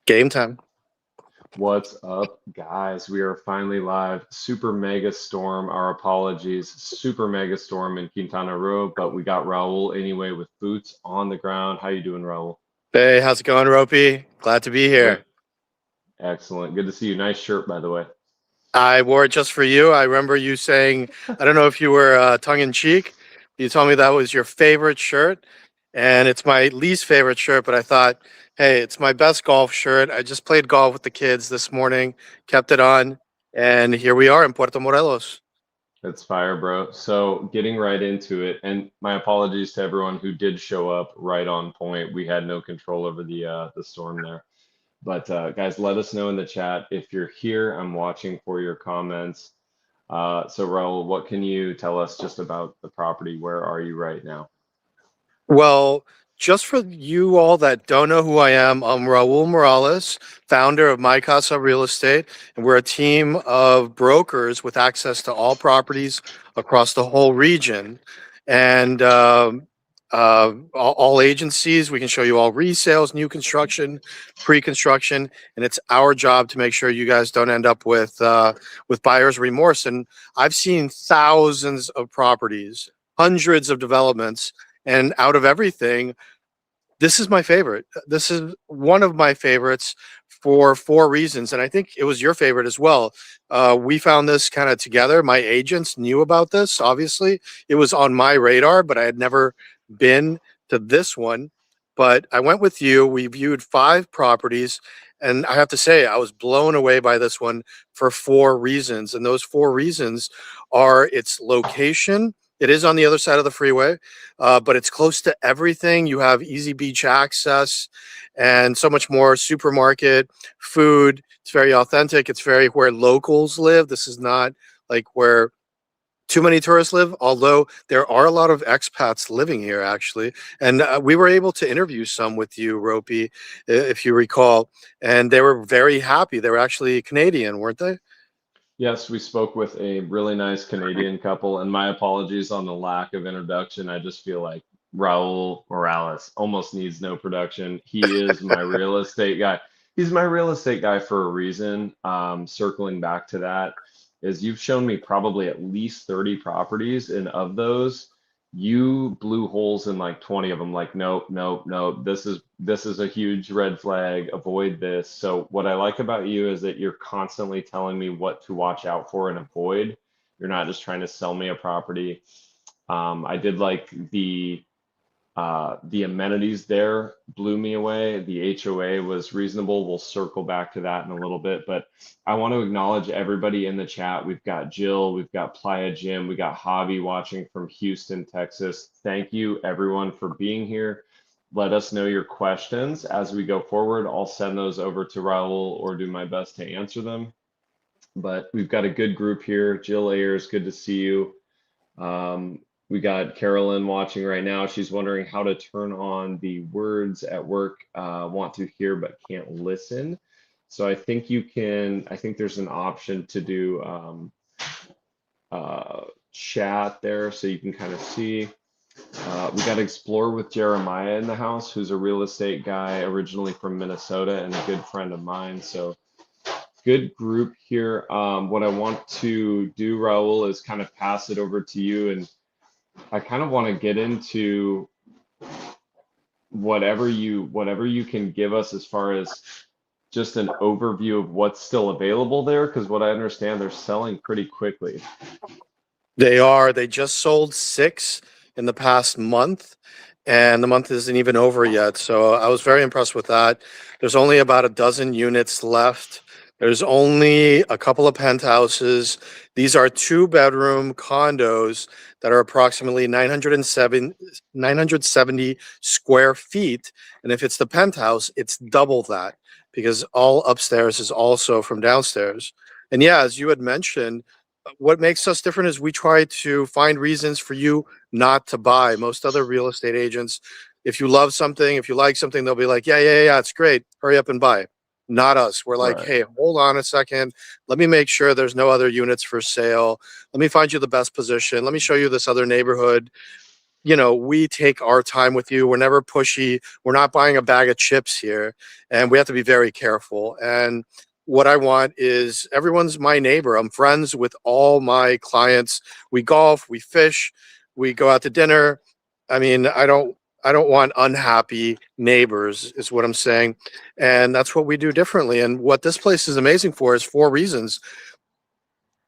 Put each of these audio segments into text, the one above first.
Game time. What's up, guys? We are finally live. Super mega storm. Our apologies. Super mega storm in Quintana Roo, but we got Raul anyway with boots on the ground. How you doing, Raul? Hey, how's it going, Ropey? Glad to be Great. here. Excellent. Good to see you. Nice shirt, by the way. I wore it just for you. I remember you saying, I don't know if you were tongue in cheek. You told me that was your favorite shirt, and it's my least favorite shirt. But I thought, hey, it's my best golf shirt. I just played golf with the kids this morning, kept it on, and here we are in Puerto Morelos. That's fire, bro. So, getting right into it, and my apologies to everyone who did show up right on point. We had no control over the storm there. But guys, let us know in the chat if you're here. I'm watching for your comments. So Raul, what can you tell us just about the property? Where are you right now? Well, just for you all that don't know who I am, I'm Raul Morales, founder of MyCasa Real Estate, and we're a team of brokers with access to all properties across the whole region. And all agencies, we can show you all resales, new construction, pre-construction, and it's our job to make sure you guys don't end up with buyer's remorse. And I've seen thousands of properties, hundreds of developments, and out of everything, this is my favorite. This is one of my favorites for four reasons. And I think it was your favorite as well. We found this kind of together. My agents knew about this, obviously. It was on my radar, but I had never been to this one. But I went with you. We viewed five properties. And I have to say, I was blown away by this one for four reasons. And those four reasons are its location. It is on the other side of the freeway, but it's close to everything. You have easy beach access and so much more. Supermarket, food. It's very authentic. It's very where locals live. This is not like where too many tourists live, although there are a lot of expats living here, actually. And we were able to interview some with you, Ropey, if you recall, and they were very happy. They were actually Canadian, weren't they? Yes, we spoke with a really nice Canadian couple, and my apologies on the lack of introduction. I just feel like Raul Morales almost needs no production. He is my real estate guy. He's my real estate guy for a reason. Circling back to that, is you've shown me probably at least 30 properties, and of those, you blew holes in like 20 of them. Like, nope, nope, nope. This is a huge red flag. Avoid this. So what I like about you is that you're constantly telling me what to watch out for and avoid. You're not just trying to sell me a property. I did like the amenities there blew me away. The HOA was reasonable. We'll circle back to that in a little bit, but I want to acknowledge everybody in the chat. We've got Jill, we've got Playa Jim, we got Hobby watching from Houston, Texas. Thank you everyone for being here. Let us know your questions as we go forward. I'll send those over to Raul or do my best to answer them. But we've got a good group here. Jill Ayers, good to see you. Um, we got Carolyn watching right now. She's wondering how to turn on the words at work, want to hear but can't listen. So I think you can, I think there's an option to do chat there so you can kind of see. We got Explore with Jeremiah in the house, who's a real estate guy originally from Minnesota and a good friend of mine. So good group here. What I want to do, Raul, is kind of pass it over to you, and I kind of want to get into whatever you can give us as far as just an overview of what's still available there, because what I understand, they're selling pretty quickly. They are. They just sold six in the past month, and the month isn't even over yet. So I was very impressed with that. There's only about a dozen units left. There's only a couple of penthouses. These are two-bedroom condos that are approximately 970 square feet. And if it's the penthouse, it's double that because all upstairs is also from downstairs. And yeah, as you had mentioned, what makes us different is we try to find reasons for you not to buy. Most other real estate agents, if you love something, if you like something, they'll be like, yeah, yeah, yeah, it's great. Hurry up and buy. Not us. We're like, Right. hey, hold on a second. Let me make sure there's no other units for sale. Let me find you the best position. Let me show you this other neighborhood. you know, we take our time with you. We're never pushy. We're not buying a bag of chips here, and we have to be very careful. And what I want is everyone's my neighbor. I'm friends with all my clients. We golf, we fish, we go out to dinner. I mean, I don't want unhappy neighbors is what I'm saying. And that's what we do differently. And what this place is amazing for is four reasons.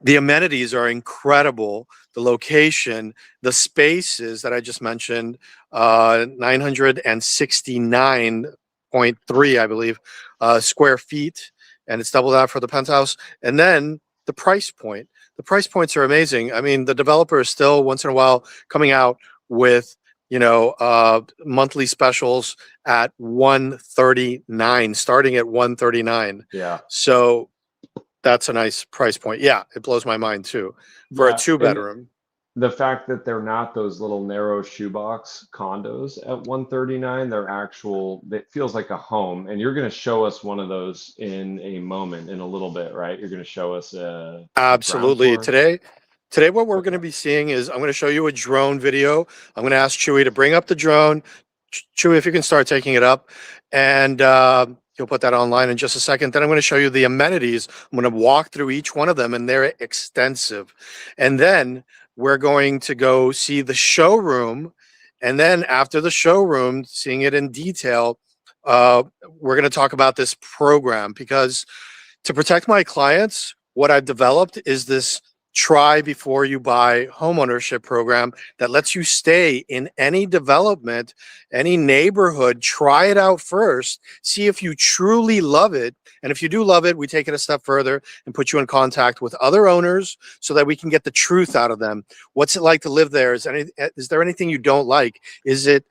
The amenities are incredible. The location, the spaces that I just mentioned, 969.3, I believe, square feet, and it's double that for the penthouse. And then the price point. The price points are amazing. I mean, the developer is still once in a while coming out with, monthly specials at 139, starting at 139. Yeah. So that's a nice price point. Yeah, it blows my mind too for a Yeah. two And bedroom. the fact that they're not those little narrow shoebox condos at 139, they're actual, it feels like a home. And you're going to show us one of those in a moment, in a little bit, right? You're going to show us a ground Absolutely. floor. Today what we're going to Okay. be seeing is I'm going to show you a drone video. I'm going to ask Chewy to bring up the drone. Chewy, if you can start taking it up, and you'll put that online in just a second. Then I'm going to show you the amenities. I'm going to walk through each one of them, and they're extensive. And then we're going to go see the showroom. And then after the showroom, seeing it in detail, uh, we're going to talk about this program because to protect my clients, what I've developed is this try before you buy homeownership program that lets you stay in any development, any neighborhood, try it out first, see if you truly love it. And if you do love it, we take it a step further and put you in contact with other owners so that we can get the truth out of them. What's it like to live there? Is there anything you don't like? Is it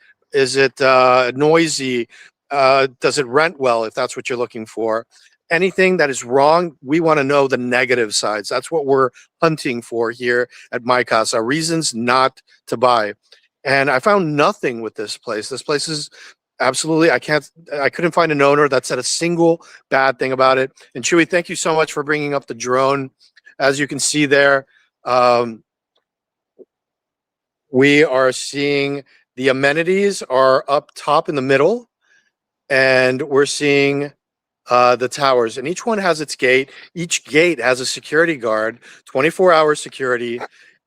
noisy? Does it rent well if that's what you're looking for? Anything that is wrong, we want to know the negative sides. That's what we're hunting for here at MyCasa, reasons not to buy. And I found nothing with this place. This place is absolutely, I couldn't find an owner that said a single bad thing about it. And Chewy, thank you so much for bringing up the drone. As you can see there, um, we are seeing the amenities are up top in the middle, and we're seeing the towers, and each one has its gate. Each gate has a security guard, 24-hour security,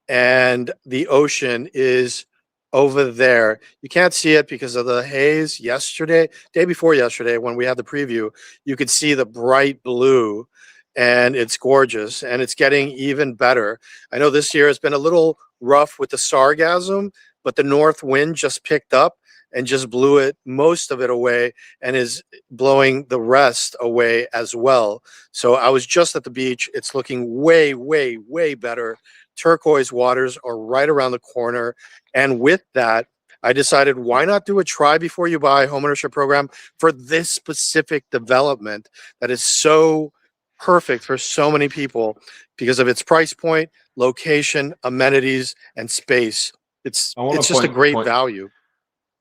and the ocean is over there. You can't see it because of the haze. Day before yesterday, when we had the preview, you could see the bright blue, and it's gorgeous, and it's getting even better. I know this year has been a little rough with the sargassum, but the north wind just picked up and just blew it, most of it away, and is blowing the rest away as well. So I was just at the beach. It's looking way, way, way better. Turquoise waters are right around the corner. And with that, I decided why not do a try before you buy homeownership program for this specific development that is so perfect for so many people because of its price point, location, amenities, and space. It's I want it's to just a point great point value.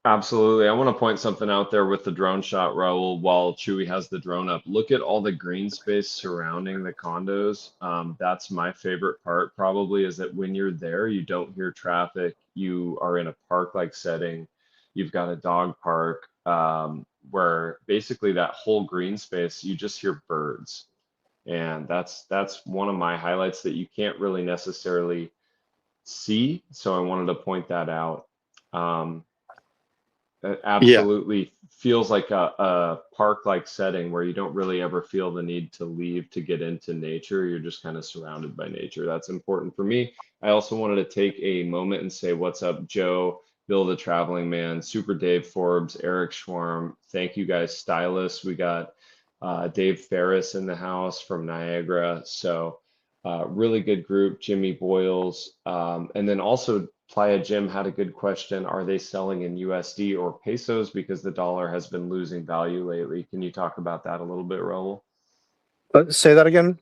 Absolutely. I want to point something out there with the drone shot, Raul, while Chewy has the drone up. Look at all the green space surrounding the condos. That's my favorite part, probably, is that when you're there, you don't hear traffic. You are in a park-like setting. You've got a dog park, where basically that whole green space, you just hear birds. And that's one of my highlights that you can't really necessarily see. So I wanted to point that out. Um, it Yeah. absolutely feels like a park-like setting where you don't really ever feel the need to leave to get into nature. You're just kind of surrounded by nature. That's important for me. I also wanted to take a moment and say what's up, Joe, Bill the Traveling Man, Super Dave Forbes, Eric Schwarm. Thank you guys, stylists. We got Dave Ferris in the house from Niagara. So really good group, Jimmy Boyles. And then also Playa Jim had a good question. Are they selling in USD or pesos because the dollar has been losing value lately? Can you talk about that a little bit, Raul? Say that again.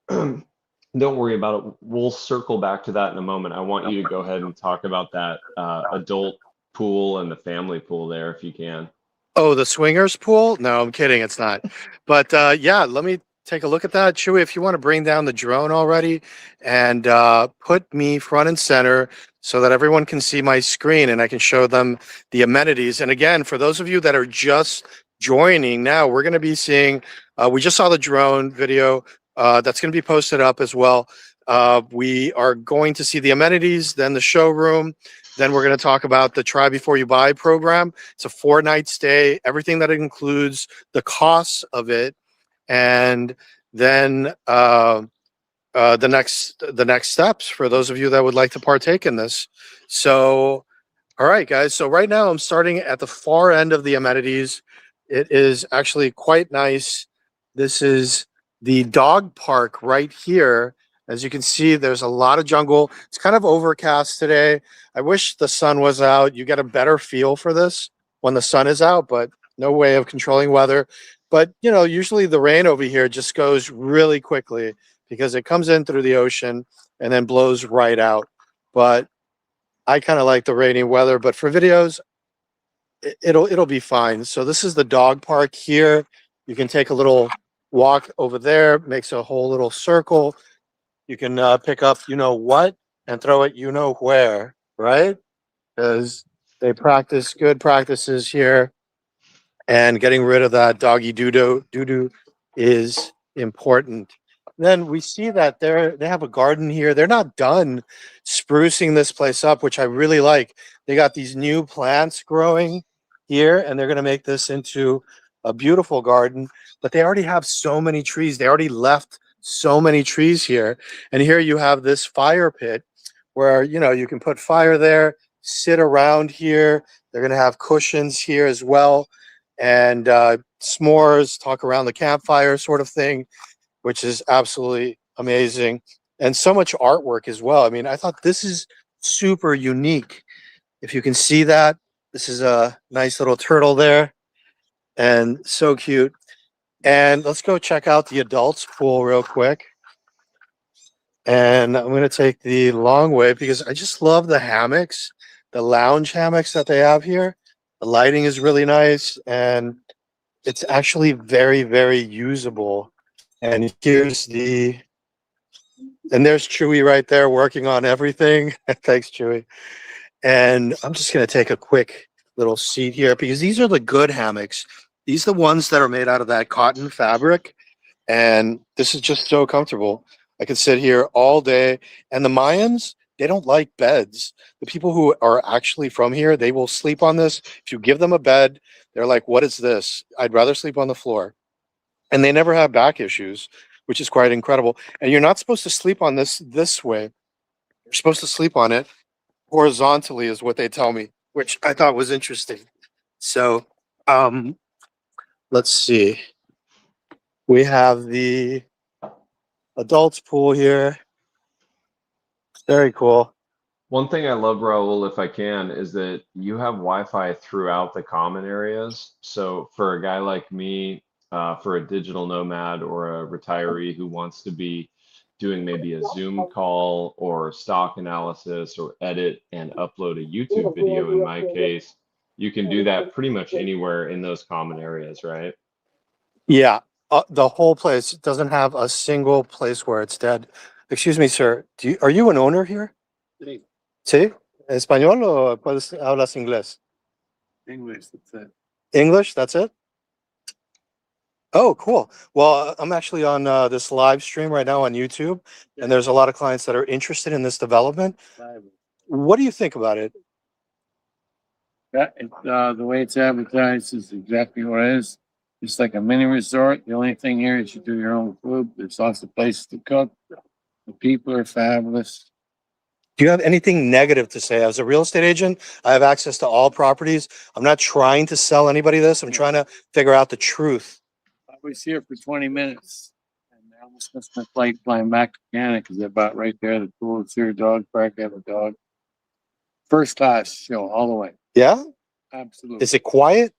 Don't worry about it. We'll circle back to that in a moment. I want you to go ahead and talk about that adult pool and the family pool there if you can. Oh, the swingers pool? No, I'm kidding. It's not. But yeah, let me take a look at that. Chewy, if you want to bring down the drone already and put me front and center so that everyone can see my screen and I can show them the amenities. And again, for those of you that are just joining now, we're going to be seeing, we just saw the drone video that's going to be posted up as well. We are going to see the amenities, then the showroom. Then we're going to talk about the Try Before You Buy program. It's a 4-night stay, everything that includes the costs of it, and then the next steps for those of you that would like to partake in this. So, all right, guys. So right now I'm starting at the far end of the amenities. It is actually quite nice. This is the dog park right here. As you can see, there's a lot of jungle. It's kind of overcast today. I wish the sun was out. You get a better feel for this when the sun is out, but no way of controlling weather. But, you know, usually the rain over here just goes really quickly because it comes in through the ocean and then blows right out. But I kind of like the rainy weather, but for videos, it'll be fine. So this is the dog park here. You can take a little walk over there, makes a whole little circle. You can pick up you know what and throw it you know where, right? Because they practice good practices here, and getting rid of that doggy doo-doo is important. Then we see that they have a garden here. They're not done sprucing this place up, which I really like. They got these new plants growing here, and they're going to make this into a beautiful garden. But they already have so many trees. They already left so many trees here. And here you have this fire pit where, you know, you can put fire there, sit around here. They're going to have cushions here as well, and s'mores, talk around the campfire sort of thing, which is absolutely amazing. And so much artwork as well. I mean, I thought this is super unique. If you can see that, this is a nice little turtle there and so cute. And let's go check out the adults pool real quick. And I'm going to take the long way because I just love the hammocks, the lounge hammocks that they have here. The lighting is really nice, and it's actually very, very usable. And there's Chewy right there working on everything. Thanks, Chewy. And I'm just going to take a quick little seat here because these are the good hammocks. These are the ones that are made out of that cotton fabric. And this is just so comfortable. I can sit here all day. And the Mayans, they don't like beds. The people who are actually from here, they will sleep on this. If you give them a bed, they're like, what is this? I'd rather sleep on the floor. And they never have back issues, which is quite incredible. And you're not supposed to sleep on this way. You're supposed to sleep on it horizontally, is what they tell me, which I thought was interesting. So let's see. We have the adults pool here. Very cool. One thing I love, Raul, if I can, is that you have Wi-Fi throughout the common areas. So for a guy like me, for a digital nomad or a retiree who wants to be doing maybe a Zoom call or stock analysis or edit and upload a YouTube video, in my case, you can do that pretty much anywhere in those common areas, right? Yeah, the whole place doesn't have a single place where it's dead. Excuse me, sir. Are you an owner here? Sí, Sí. ¿Español o hablas inglés? English, that's it. English, that's it? Oh, cool. Well, I'm actually on this live stream right now on YouTube, and there's a lot of clients that are interested in this development. What do you think about it? The way it's advertised is exactly what it is. It's like a mini resort. The only thing here is you do your own food. There's lots of places to cook. The people are fabulous. Do you have anything negative to say? As a real estate agent, I have access to all properties. I'm not trying to sell anybody this. I'm trying to figure out the truth. I was here for 20 minutes and I almost missed my flight flying back to Canada because they're about right there. The pool is here, dog park, I have a dog. First class show all the way. Yeah? Absolutely. Is it quiet?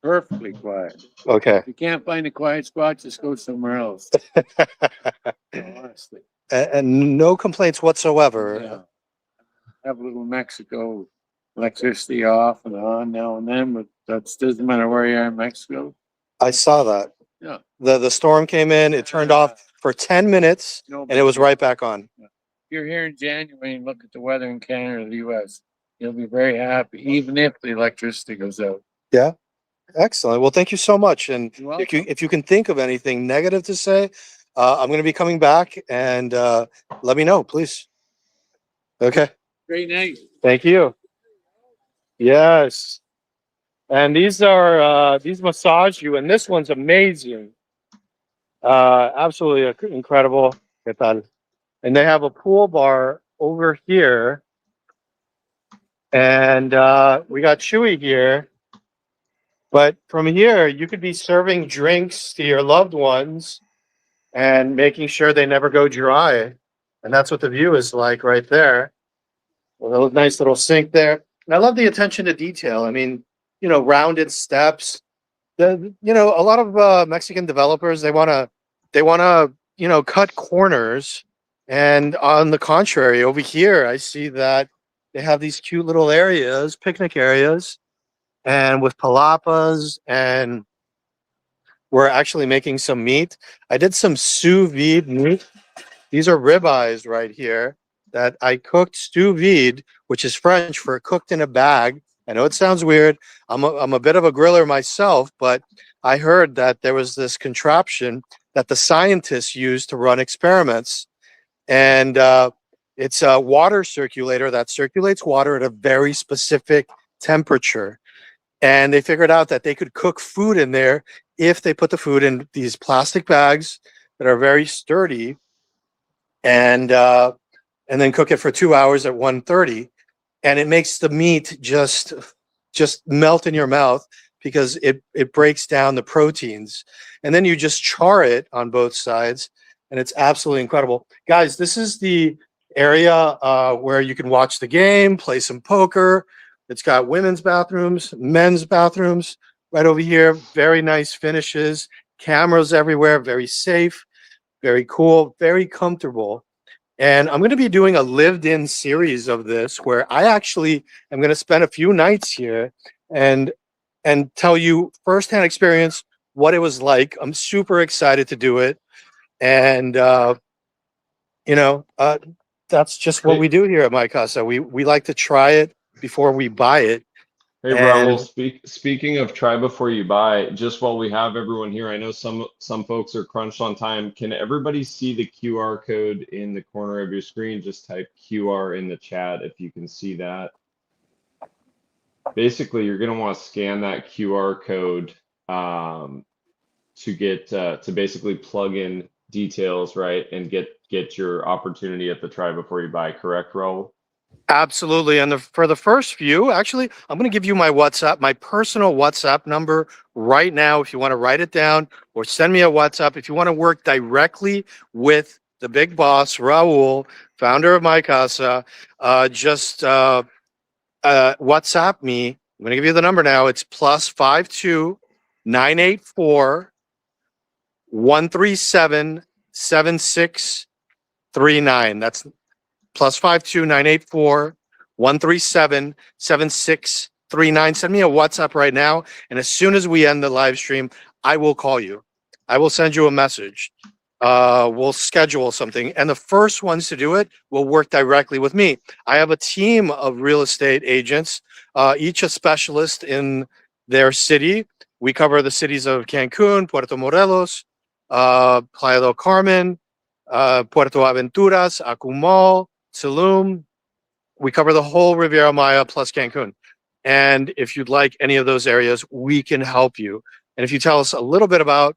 Perfectly quiet. Okay. If you can't find a quiet spot, just go somewhere else. Honestly. And no complaints whatsoever. Yeah. Have a little Mexico electricity off and on now and then, but that doesn't matter where you are in Mexico. I saw that. Yeah. The storm came in, it turned off for 10 minutes, No and it was right back on. If you're here in January and look at the weather in Canada or the US, you'll be very happy, even if the electricity goes out. Yeah. Excellent. Well, thank you so much. And You're if you can think of anything negative to say, I'm going to be coming back, and let me know, please. Okay. Great night. Thank you. Yes. And these massage you, and this one's amazing. Absolutely incredible. ¿Qué tal? And they have a pool bar over here, and we got Chewy here. But from here, you could be serving drinks to your loved ones and making sure they never go dry. And that's what the view is like right there. A little nice little sink there. And I love the attention to detail. I mean, rounded steps. A lot of Mexican developers, they wanna cut corners. And on the contrary, over here, I see that they have these cute little areas, picnic areas, and with palapas, and we're actually making some meat. I did some sous vide meat. These are ribeyes right here that I cooked sous vide, which is French for cooked in a bag. I know it sounds weird. I'm a bit of a griller myself, but I heard that there was this contraption that the scientists use to run experiments, and it's a water circulator that circulates water at a very specific temperature. And they figured out that they could cook food in there if they put the food in these plastic bags that are very sturdy, and then cook it for 2 hours at 130, and it makes the meat just melt in your mouth because it breaks down the proteins, and then you just char it on both sides, and it's absolutely incredible. Guys, this is the area where you can watch the game, play some poker. It's got women's bathrooms, men's bathrooms right over here. Very nice finishes, cameras everywhere, very safe, very cool, very comfortable. And I'm going to be doing a lived-in series of this where I actually am going to spend a few nights here and tell you firsthand experience what it was like. I'm super excited to do it, and you know, uh, that's just what Hey, we do here at MyCasa. We like to try it before we buy it. hey, Raul, And speaking of try before you buy, just while we have everyone here, I know some folks are crunched on time. Can everybody see the QR code in the corner of your screen? Just type QR in the chat if you can see that. Basically, you're going to want to scan that QR code to get to basically plug in details, right, and get your opportunity at the try before you buy. Correct, Raul? absolutely. And for the first few, actually, I'm going to give you my WhatsApp, my personal WhatsApp number right now. If you want to write it down or send me a WhatsApp, if you want to work directly with the big boss, Raul, founder of MyCasa, just WhatsApp me. I'm going to give you the number now. It's +52 984 137 7639. That's +52 984 137 7639. Send me a WhatsApp right now, and as soon as we end the live stream, I will call you. I will send you a message. We'll schedule something, and the first ones to do it will work directly with me. I have a team of real estate agents, each a specialist in their city. We cover the cities of Cancun, Puerto Morelos, Playa del Carmen, Puerto Aventuras, Acumal, Tulum. We cover the whole Riviera Maya plus Cancun. And if you'd like any of those areas, we can help you. And if you tell us a little bit about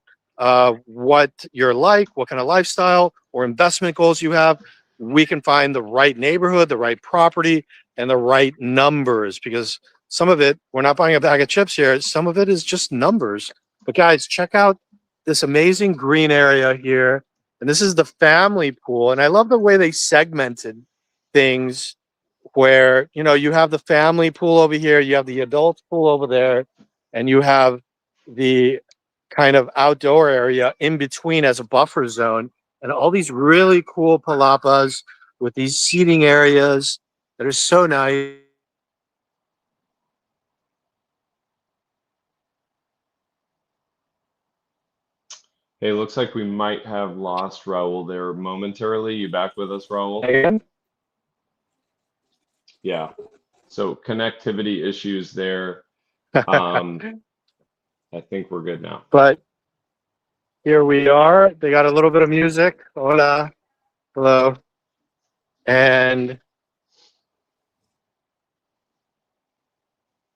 what you're like, what kind of lifestyle or investment goals you have, we can find the right neighborhood, the right property, and the right numbers. Because some of it, we're not buying a bag of chips here. Some of it is just numbers. But guys, check out this amazing green area here. And this is the family pool. And I love the way they segmented things where, you have the family pool over here, you have the adult pool over there, and you have the kind of outdoor area in between as a buffer zone, and all these really cool palapas with these seating areas that are so nice. Hey, looks like we might have lost Raul there momentarily. You back with us, Raul? Again? Yeah. So connectivity issues there. I think we're good now. But here we are. They got a little bit of music. Hola. Hello. And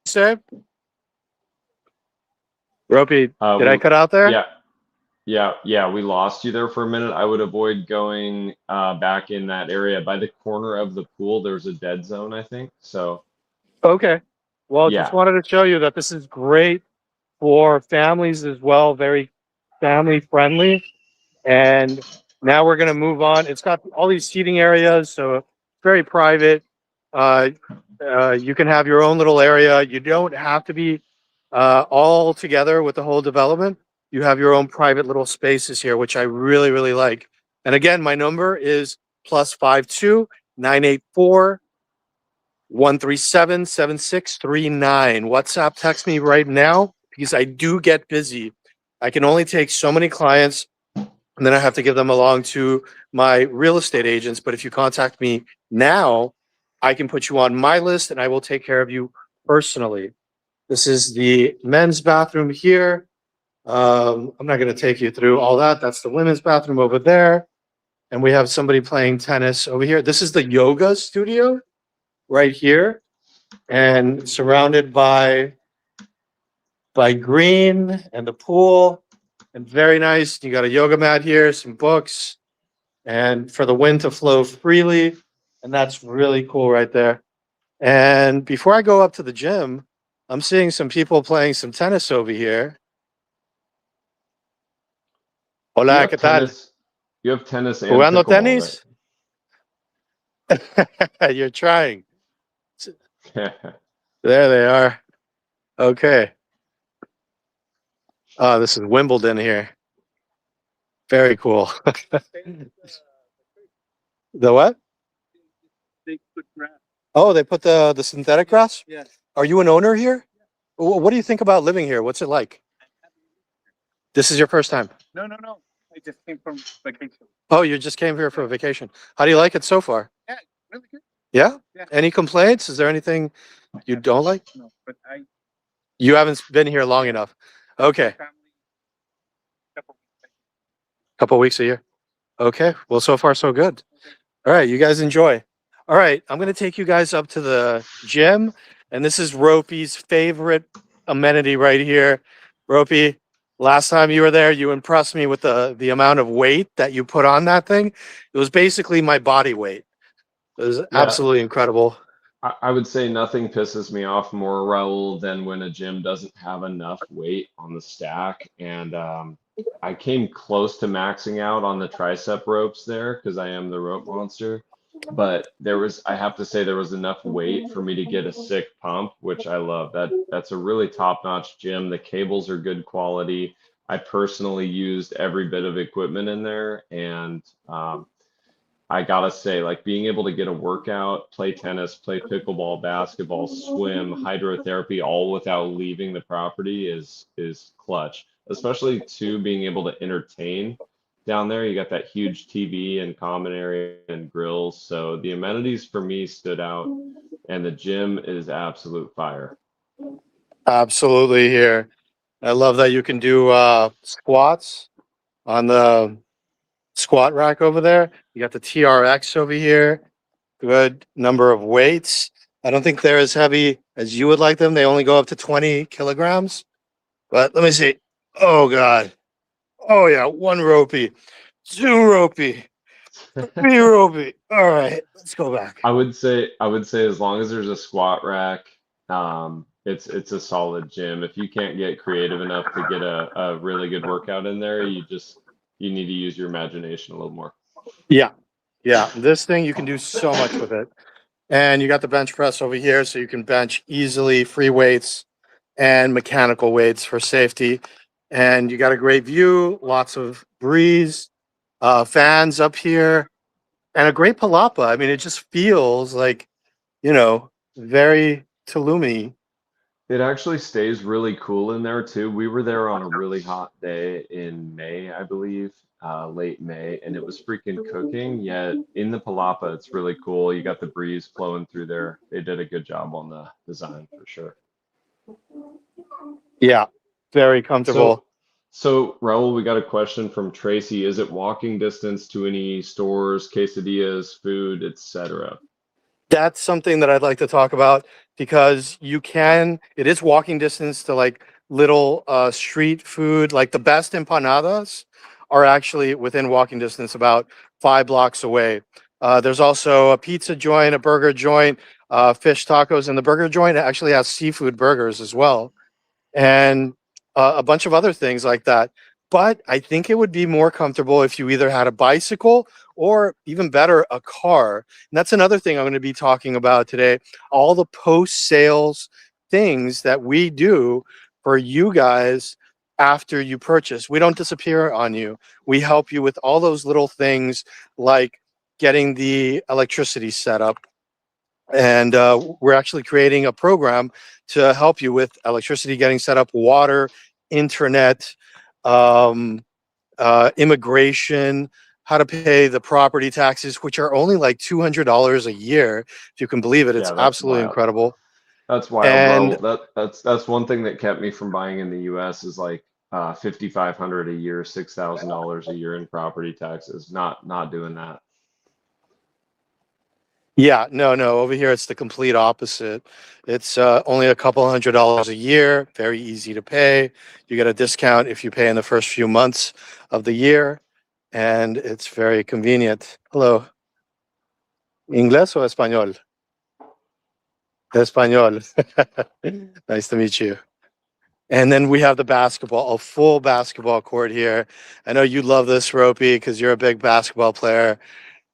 say, Ropey, did I cut out there? Yeah, we lost you there for a minute. I would avoid going back in that area. By the corner of the pool, there's a dead zone, I think. So, Okay. Well, just yeah. wanted to show you that this is great for families as well, very family friendly. And now we're going to move on. It's got all these seating areas, so very private. Uh, you can have your own little area. You don't have to be all together with the whole development. You have your own private little spaces here, which I really, really like. And again, my number is +52 984 137 7639. WhatsApp text me right now because I do get busy. I can only take so many clients and then I have to give them along to my real estate agents. But if you contact me now, I can put you on my list and I will take care of you personally. This is the men's bathroom here. I'm not going to take you through all that. That's the women's bathroom over there. And we have somebody playing tennis over here. This is the yoga studio right here and surrounded by green and the pool and very nice. You got a yoga mat here, some books, and for the wind to flow freely. And that's really cool right there. And before I go up to the gym, I'm seeing some people playing some tennis over here. You Hola, have ¿qué tal? you have tennis and ¿Jugando pickleball, tenis? You're trying. right? There they are. Okay. Oh, this is Wimbledon here. Very cool. The what? They put grass. Oh, they put the synthetic grass? Yeah. Are you an owner here? What do you think about living here? What's it like? This is your first time? No. I just came from vacation. Oh, you just came here for a vacation. How do you like it so far? Yeah, really good. Yeah? Yeah. Any complaints? Is there anything you don't like? No, but I You haven't been here long enough. Okay. family couple Couple weeks a year. Okay. Well, so far so good. All right, you guys enjoy. All right, I'm going to take you guys up to the gym, and this is Ropey's favorite amenity right here. Ropey, last time you were there, you impressed me with the amount of weight that you put on that thing. It was basically my body weight. It was Yeah, absolutely incredible. I would say nothing pisses me off more, Raul, than when a gym doesn't have enough weight on the stack. And I came close to maxing out on the tricep ropes there because I am the rope monster. But I have to say, there was enough weight for me to get a sick pump, which I love. That's a really top-notch gym. The cables are good quality. I personally used every bit of equipment in there, and I gotta say, like being able to get a workout, play tennis, play pickleball, basketball, swim, hydrotherapy, all without leaving the property is clutch. Especially too being able to entertain down there. You got that huge TV and common area and grills. So the amenities for me stood out, and the gym is absolute fire. Absolutely here. I love that you can do squats on the squat rack over there. You got the TRX over here. Good number of weights. I don't think they're as heavy as you would like them. They only go up to 20 kilograms. But let me see. Oh God. Oh yeah. One ropey. Two ropey. Three ropey. All right. Let's go back. I would say as long as there's a squat rack, it's a solid gym. If you can't get creative enough to get a really good workout in there, you need to use your imagination a little more. Yeah. Yeah. This thing, you can do so much with it. And you got the bench press over here, so you can bench easily, free weights and mechanical weights for safety. And you got a great view, lots of breeze, fans up here, and a great palapa. I mean, it just feels like, very Tulumi It actually stays really cool in there too. We were there on a really hot day in May, I believe, late May, and it was freaking cooking. Yet in the Palapa, it's really cool. You got the breeze flowing through there. They did a good job on the design for sure. Yeah, very So, comfortable. so Raul, we got a question from Tracy. Is it walking distance to any stores, quesadillas, food, etc.? That's something that I'd like to talk about because it is walking distance to like little street food. Like the best empanadas are actually within walking distance, about 5 blocks away. There's also a pizza joint, a burger joint, fish tacos, and the burger joint actually has seafood burgers as well, and a bunch of other things like that. But I think it would be more comfortable if you either had a bicycle or, even better, a car. And that's another thing I'm going to be talking about today. All the post sales things that we do for you guys after you purchase. We don't disappear on you. We help you with all those little things like getting the electricity set up, and we're actually creating a program to help you with electricity getting set up, water, internet, um, immigration, how to pay the property taxes, which are only like $200 a year, if you can believe it. It's Yeah, that's absolutely wild. incredible. That's wild, And Raul. That's one thing that kept me from buying in the US is like 5,500 a year, $6,000 a year in property taxes. Not doing that. yeah, no, over here it's the complete opposite. It's only a couple $100 a year, very easy to pay. You get a discount if you pay in the first few months of the year, and it's very convenient. Hello, ¿Inglés o español? Español. Nice to meet you. And then we have the basketball, a full basketball court here. I know you love this, Ropey, because you're a big basketball player,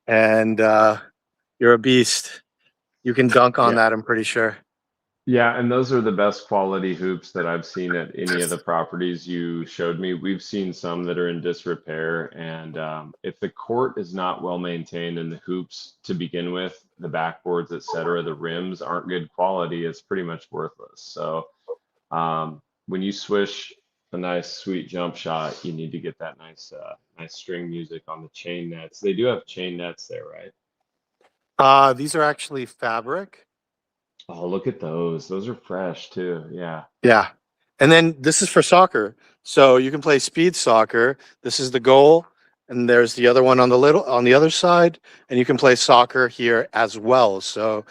and you're a beast. You can dunk on Yeah. that, I'm pretty sure. Yeah, and those are the best quality hoops that I've seen at any of the properties you showed me. We've seen some that are in disrepair, and if the court is not well maintained and the hoops to begin with, the backboards, etc., the rims aren't good quality, it's pretty much worthless. So when you swish a nice, sweet jump shot, you need to get that nice string music on the chain nets. They do have chain nets there, right? These are actually fabric. Oh, look at those. Those are fresh too. Yeah. Yeah. And then this is for soccer. So you can play speed soccer. This is the goal. And there's the other one on the other side. And you can play soccer here as well. So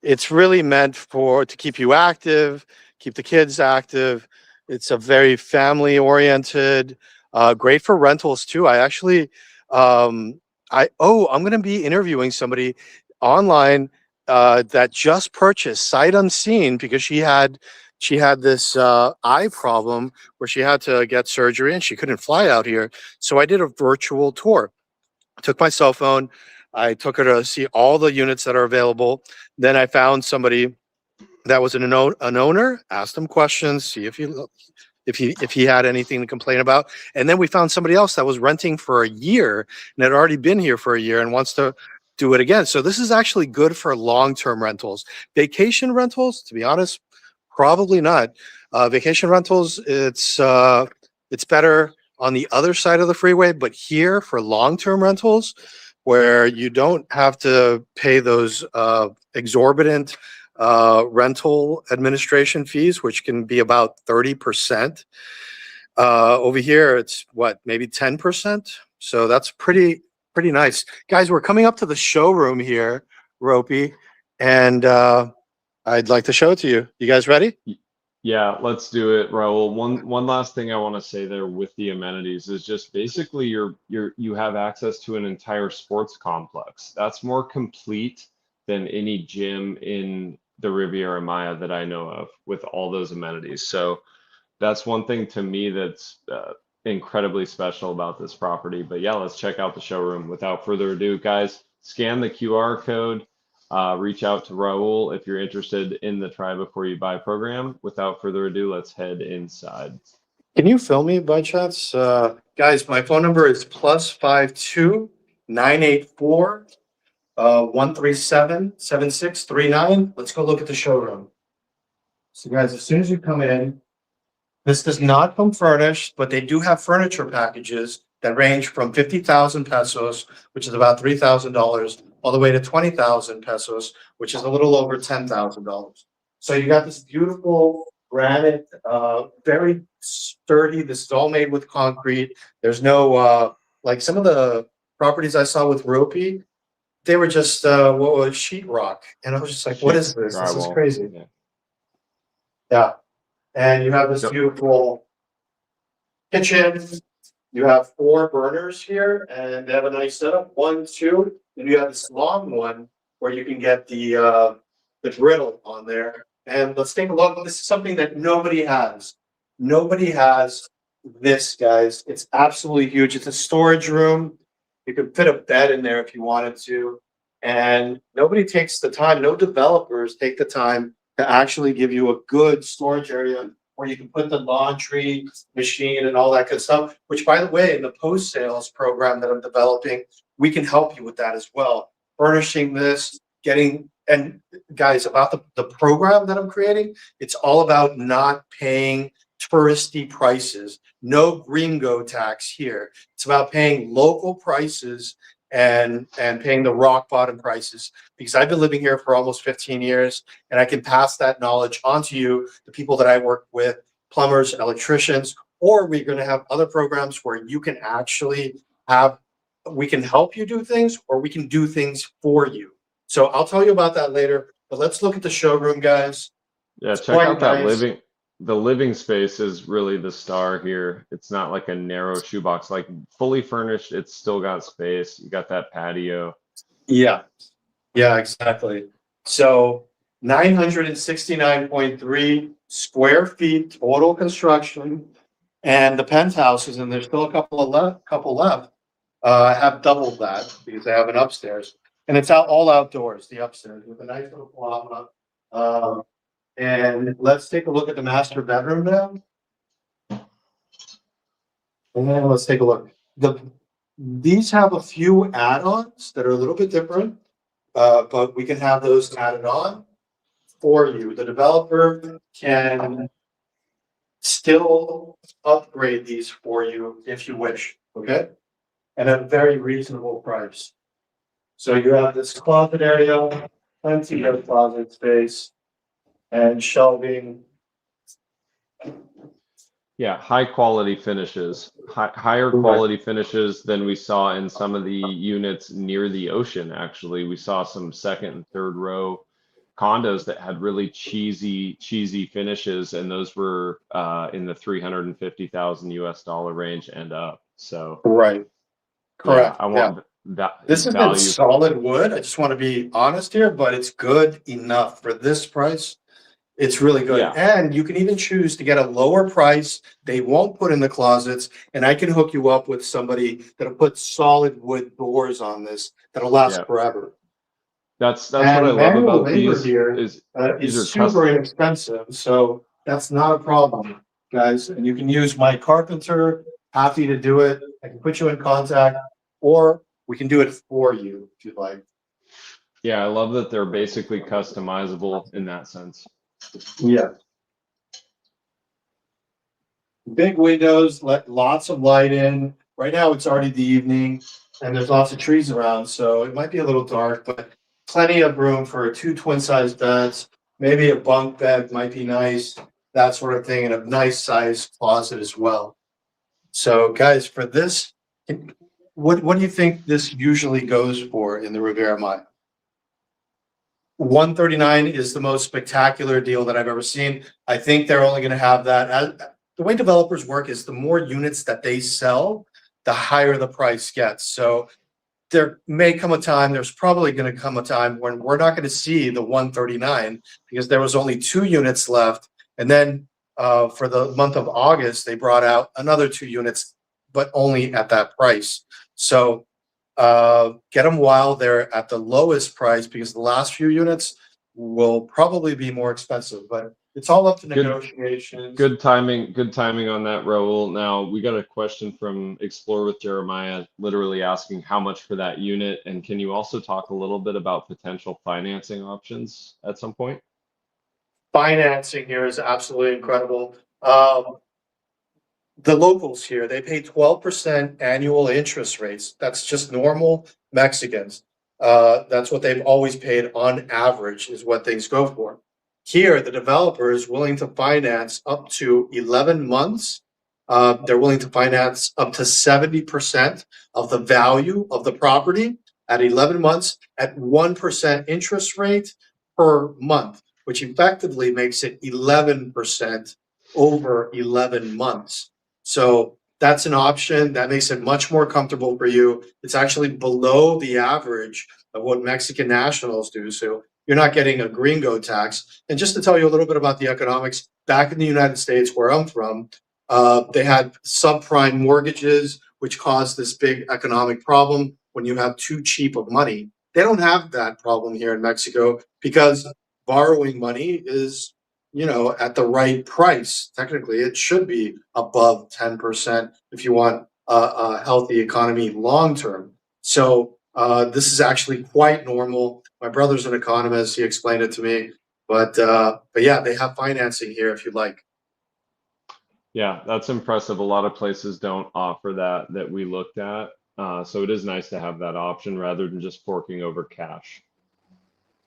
it's really meant to keep you active, keep the kids active. It's a very family oriented, great for rentals too. I'm going to be interviewing somebody online that just purchased sight unseen because she had this eye problem where she had to get surgery and she couldn't fly out here. So I did a virtual tour. I took my cell phone. I took her to see all the units that are available. Then I found somebody that was an owner, asked him questions, see if he had anything to complain about. And then we found somebody else that was renting for a year and had already been here for a year and wants to do it again. So this is actually good for long-term rentals. Vacation rentals, to be honest, probably not. Vacation rentals, it's better on the other side of the freeway, but here for long-term rentals, where you don't have to pay those exorbitant rental administration fees, which can be about 30%. Over here, it's what, maybe 10%. So that's pretty nice. Guys, we're coming up to the showroom here, Ropey, and I'd like to show it to you. You guys ready? Yeah, let's do it, Raul. One last thing I want to say there with the amenities is just basically you have access to an entire sports complex. That's more complete than any gym in the Riviera Maya that I know of with all those amenities. So that's one thing to me that's incredibly special about this property. But yeah, let's check out the showroom. Without further ado, guys, scan the QR code. Reach out to Raul if you're interested in the Try Before You Buy program. Without further ado, let's head inside. Can you film me by chance? Guys, my phone number is +52 984 137 7639. Let's go look at the showroom. So guys, as soon as you come in, this does not come furnished, but they do have furniture packages that range from 50,000 pesos, which is about $3,000, all the way to 20,000 pesos, which is a little over $10,000. So you got this beautiful granite, very sturdy. This is all made with concrete. There's no, like some of the properties I saw with Ropey, they were just, what was sheetrock. And I was just like, what is this? This is Drywall. crazy. Yeah. Yeah. And you have this Yep. beautiful kitchen. You have 4 burners here and they have a nice setup. 1, 2, and you have this long one where you can get the griddle on there. And let's take a look. This is something that nobody has. Nobody has this, guys. It's absolutely huge. It's a storage room. You could fit a bed in there if you wanted to. And nobody takes the time, no developers take the time to actually give you a good storage area where you can put the laundry machine and all that good stuff, which by the way, in the post-sales program that I'm developing, we can help you with that as well. Furnishing this, getting, and guys, about the program that I'm creating, it's all about not paying touristy prices. No gringo tax here. It's about paying local prices and paying the rock bottom prices, because I've been living here for almost 15 years and I can pass that knowledge on to you, the people that I work with, plumbers, electricians, or we're going to have other programs where you can actually have, we can help you do things or we can do things for you. So I'll tell you about that later, but let's look at the showroom, guys. Yeah, It's check quite out that nice. the living space is really the star here. It's not like a narrow shoebox, like fully furnished, it's still got space. You got that patio. Yeah, yeah, exactly. So 969.3 square feet total construction, and the penthouses, and there's still a couple left, have doubled that because they have an upstairs, and it's all outdoors, the upstairs with a nice little plaza. And let's take a look at the master bedroom now. And then let's take a look. These have a few add-ons that are a little bit different, but we can have those added on for you. The developer can still upgrade these for you if you wish, okay? And at a very reasonable price. So you have this closet area, plenty of closet space, and shelving. Yeah, high quality finishes, higher quality finishes than we saw in some of the units near the ocean. Actually, we saw some second and third row condos that had really cheesy finishes, and those were in the 350,000 US dollar range and up. So Right. yeah, Correct. I Yeah. want that This isn't value. solid wood. I just want to be honest here, but it's good enough for this price. It's really good. Yeah. And you can even choose to get a lower price. They won't put in the closets, and I can hook you up with somebody that'll put solid wood doors on this that'll last Yeah. forever. That's what And I love manual about labor these here is is these are super custom. inexpensive, so that's not a problem, guys. And you can use my carpenter. Happy to do it. I can put you in contact, or we can do it for you if you'd like. Yeah, I love that they're basically customizable in that sense. Yeah. Big windows, let lots of light in. Right now, it's already the evening and there's lots of trees around, so it might be a little dark, but plenty of room for 2 twin-size beds. Maybe a bunk bed might be nice, that sort of thing, and a nice sized closet as well. So guys, for this, what do you think this usually goes for in the Riviera Maya? 139 is the most spectacular deal that I've ever seen. I think they're only going to have that. The way developers work is the more units that they sell, the higher the price gets. So there may come a time, there's probably going to come a time when we're not going to see the 139 because there was only 2 units left. And then for the month of August, they brought out another 2 units, but only at that price. So get them while they're at the lowest price because the last few units will probably be more expensive, but it's all up to negotiations. Good timing on that, Raul. Now we got a question from Explore with Jeremiah, literally asking how much for that unit, and can you also talk a little bit about potential financing options at some point? financing here is absolutely incredible. The locals here, they pay 12% annual interest rates. That's just normal Mexicans. That's what they've always paid on average, is what things go for. Here, the developer is willing to finance up to 11 months. They're willing to finance up to 70% of the value of the property at 11 months at 1% interest rate per month, which effectively makes it 11% over 11 months. So that's an option that makes it much more comfortable for you. It's actually below the average of what Mexican nationals do. So you're not getting a gringo tax. And just to tell you a little bit about the economics, back in the United States, where I'm from, they had subprime mortgages, which caused this big economic problem when you have too cheap of money. They don't have that problem here in Mexico because borrowing money is, at the right price. Technically, it should be above 10% if you want a healthy economy long term. So this is actually quite normal. My brother's an economist; he explained it to me. But yeah, they have financing here if you'd like. Yeah, that's impressive. A lot of places don't offer that we looked at. So it is nice to have that option rather than just forking over cash.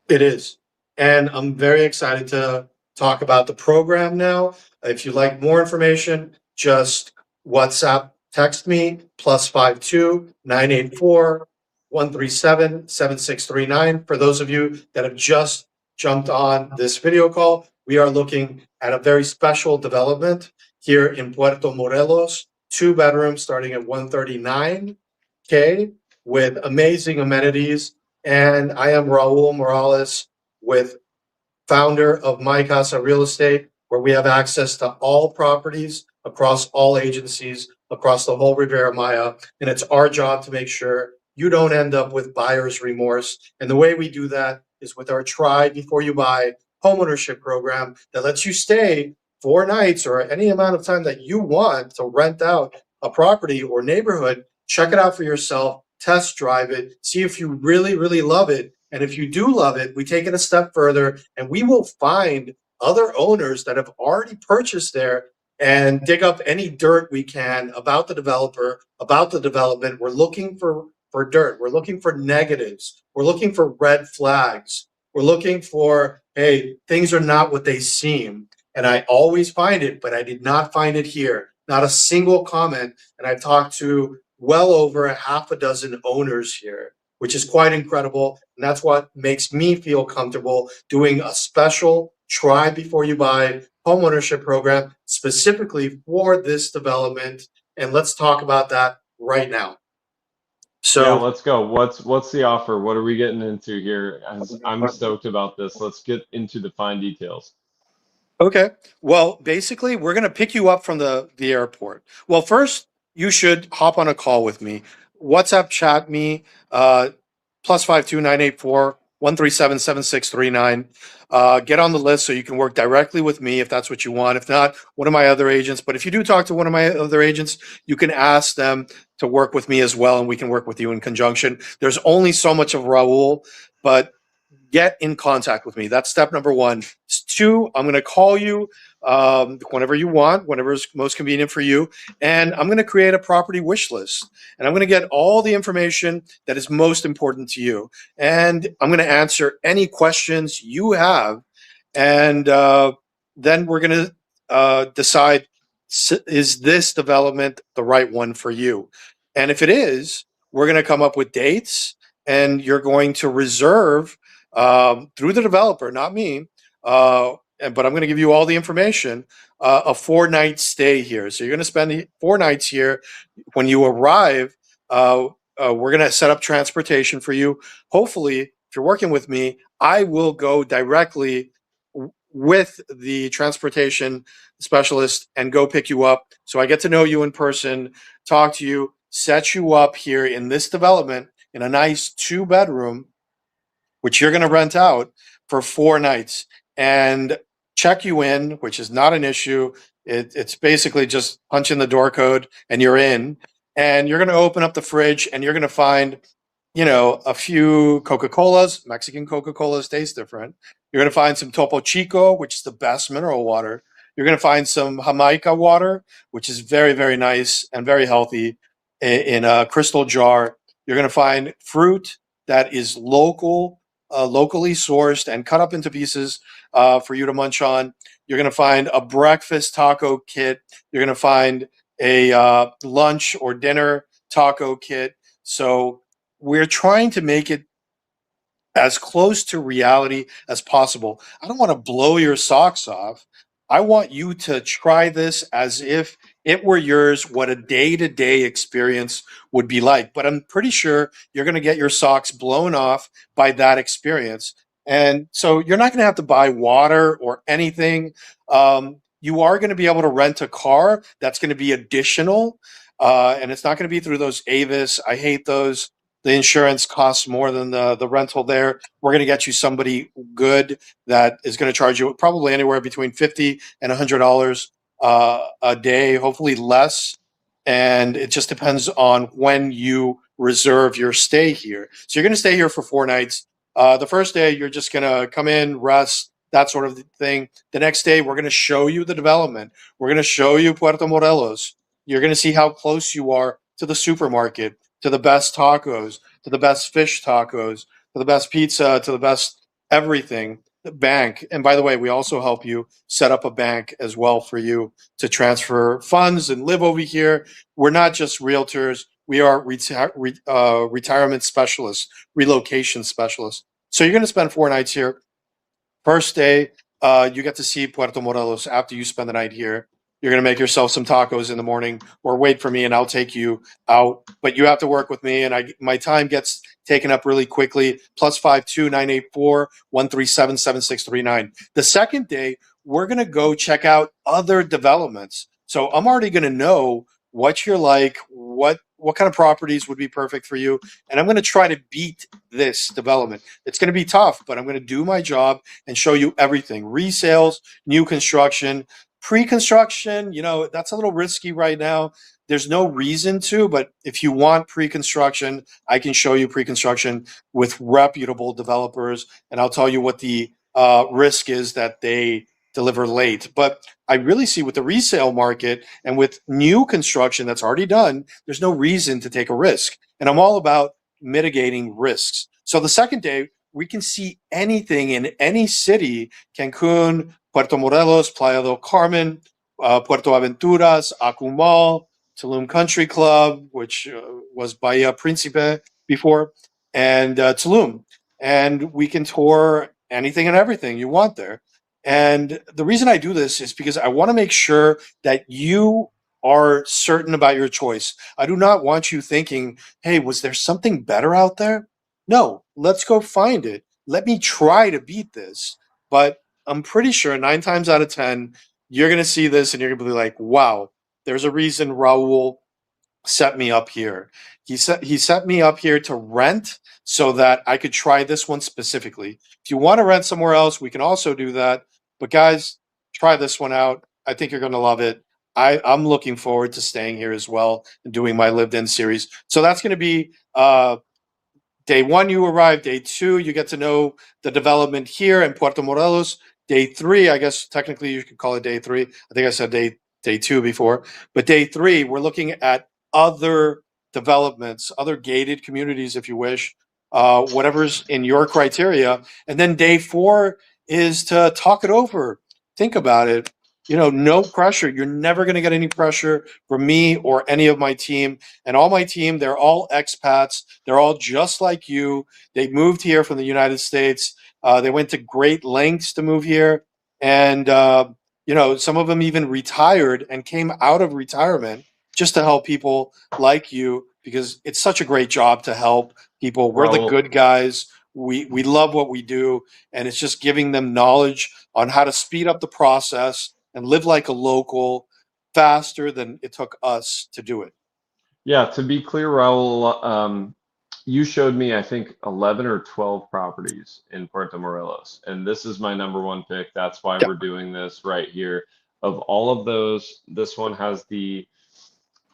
It is. And I'm very excited to talk about the program now. If you'd like more information, just WhatsApp, text me, +52 984 137 7639. For those of you that have just jumped on this video call, we are looking at a very special development here in Puerto, Morelos, 2 bedrooms starting at 139K with amazing amenities. And I am Raul Morales, with founder of MyCasa Real Estate, where we have access to all properties across all agencies across the whole Riviera Maya. And it's our job to make sure you don't end up with buyer's remorse. And the way we do that is with our Try Before You Buy homeownership program that lets you stay 4 nights or any amount of time that you want to rent out a property or neighborhood. Check it out for yourself, test drive it, see if you really, really love it. And if you do love it, we take it a step further and we will find other owners that have already purchased there and dig up any dirt we can about the developer, about the development. We're looking for dirt. We're looking for negatives. We're looking for red flags. We're looking for, hey, things are not what they seem. And I always find it, but I did not find it here. Not a single comment. And I've talked to well over a half a dozen owners here, which is quite incredible. And that's what makes me feel comfortable doing a special Try Before You Buy homeownership program specifically for this development. And let's talk about that right now. Yeah, So, let's go. What's the offer? What are we getting into here? I'm stoked about this. Let's get into the fine details. okay. Well, basically, we're going to pick you up from the airport. Well, first, you should hop on a call with me. WhatsApp chat me, +52 984 137 7639. Get on the list so you can work directly with me if that's what you want. If not, one of my other agents. But if you do talk to one of my other agents, you can ask them to work with me as well, and we can work with you in conjunction. There's only so much of Raul, but get in contact with me. That's step number one. 2, I'm going to call you whenever you want, whenever is most convenient for you. And I'm going to create a property wish list. And I'm going to get all the information that is most important to you. And I'm going to answer any questions you have. And then we're going to decide, is this development the right one for you? And if it is, we're going to come up with dates, and you're going to reserve through the developer, not me. But I'm going to give you all the information. A 4-night stay here, so you're going to spend 4 nights here. When you arrive, we're going to set up transportation for you. Hopefully, if you're working with me, I will go directly with the transportation specialist and go pick you up. So I get to know you in person, talk to you, set you up here in this development in a nice 2-bedroom, which you're going to rent out for 4 nights, and check you in, which is not an issue. It's basically just punch in the door code and you're in. And you're going to open up the fridge and you're going to find, a few Coca-Colas. Mexican Coca-Colas taste different. You're going to find some Topo Chico, which is the best mineral water. You're going to find some Jamaica water, which is very, very nice and very healthy in a crystal jar. You're going to find fruit that is locally sourced and cut up into pieces for you to munch on. You're going to find a breakfast taco kit. You're going to find a lunch or dinner taco kit. So we're trying to make it as close to reality as possible. I don't want to blow your socks off. I want you to try this as if it were yours, what a day to day experience would be like. But I'm pretty sure you're going to get your socks blown off by that experience. And so you're not going to have to buy water or anything. You are going to be able to rent a car that's going to be additional. And it's not going to be through those Avis. I hate those. The insurance costs more than the rental there. We're going to get you somebody good that is going to charge you probably anywhere between $50 and $100 a day, hopefully less. And it just depends on when you reserve your stay here. So you're going to stay here for 4 nights. The first day, you're just going to come in, rest, that sort of thing. The next day, we're going to show you the development. We're going to show you Puerto Morelos. You're going to see how close you are to the supermarket, to the best tacos, to the best fish tacos, to the best pizza, to the best everything. The bank. And by the way, we also help you set up a bank as well for you to transfer funds and live over here. We're not just realtors. We are retirement specialists, relocation specialists. So you're going to spend 4 nights here. First day, you get to see Puerto Morelos after you spend the night here. You're going to make yourself some tacos in the morning or wait for me and I'll take you out. But you have to work with me and my time gets taken up really quickly. +52 984 137 7639. The second day, we're going to go check out other developments. So I'm already going to know what you're like, what kind of properties would be perfect for you. And I'm going to try to beat this development. It's going to be tough, but I'm going to do my job and show you everything. Resales, new construction, pre-construction, that's a little risky right now. There's no reason to, but if you want pre-construction, I can show you pre-construction with reputable developers, and I'll tell you what the risk is that they deliver late. But I really see with the resale market and with new construction that's already done, there's no reason to take a risk. And I'm all about mitigating risks. So the second day, we can see anything in any city: Cancun, Puerto Morelos, Playa del Carmen, Puerto Aventuras, Acumal, Tulum Country Club, which was Bahia Principe before, and Tulum. And we can tour anything and everything you want there. And the reason I do this is because I want to make sure that you are certain about your choice. I do not want you thinking, hey, was there something better out there? No, let's go find it. Let me try to beat this. But I'm pretty sure 9 times out of 10, you're going to see this and you're going to be like, wow, there's a reason Raul set me up here. He set me up here to rent so that I could try this one specifically. If you want to rent somewhere else, we can also do that. But guys, try this one out. I think you're going to love it. I'm looking forward to staying here as well and doing my lived in series. So that's going to be day 1, you arrive. Day 2, you get to know the development here in Puerto Morelos. Day 3, I guess technically you could call it day 3. I think I said day 2 before. But day 3, we're looking at other developments, other gated communities, if you wish, whatever's in your criteria. And then day 4 is to talk it over. Think about it. No pressure. You're never going to get any pressure from me or any of my team. And all my team, they're all expats. They're all just like you. They moved here from the United States. They went to great lengths to move here. And, some of them even retired and came out of retirement just to help people like you, because it's such a great job to help people. We're the Raul, good guys. We love what we do. And it's just giving them knowledge on how to speed up the process and live like a local faster than it took us to do it. yeah, to be clear, Raul, you showed me, I think, 11 or 12 properties in Puerto Morelos, and this is my #1 pick. That's why Yep. we're doing this right here. Of all of those, this one has the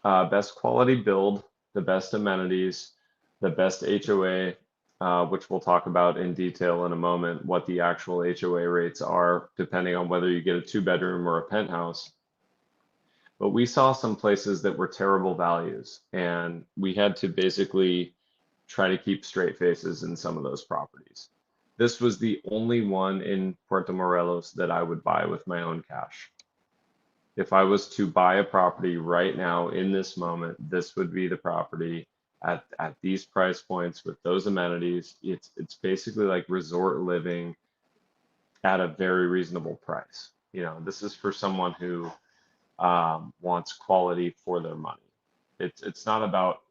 best quality build, the best amenities, the best HOA, which we'll talk about in detail in a moment, what the actual HOA rates are, depending on whether you get a 2-bedroom or a penthouse. But we saw some places that were terrible values, and we had to basically try to keep straight faces in some of those properties. This was the only one in Puerto Morelos that I would buy with my own cash. If I was to buy a property right now in this moment, this would be the property at these price points with those amenities. It's basically like resort living at a very reasonable price. You know, this is for someone who wants quality for their money. It's not about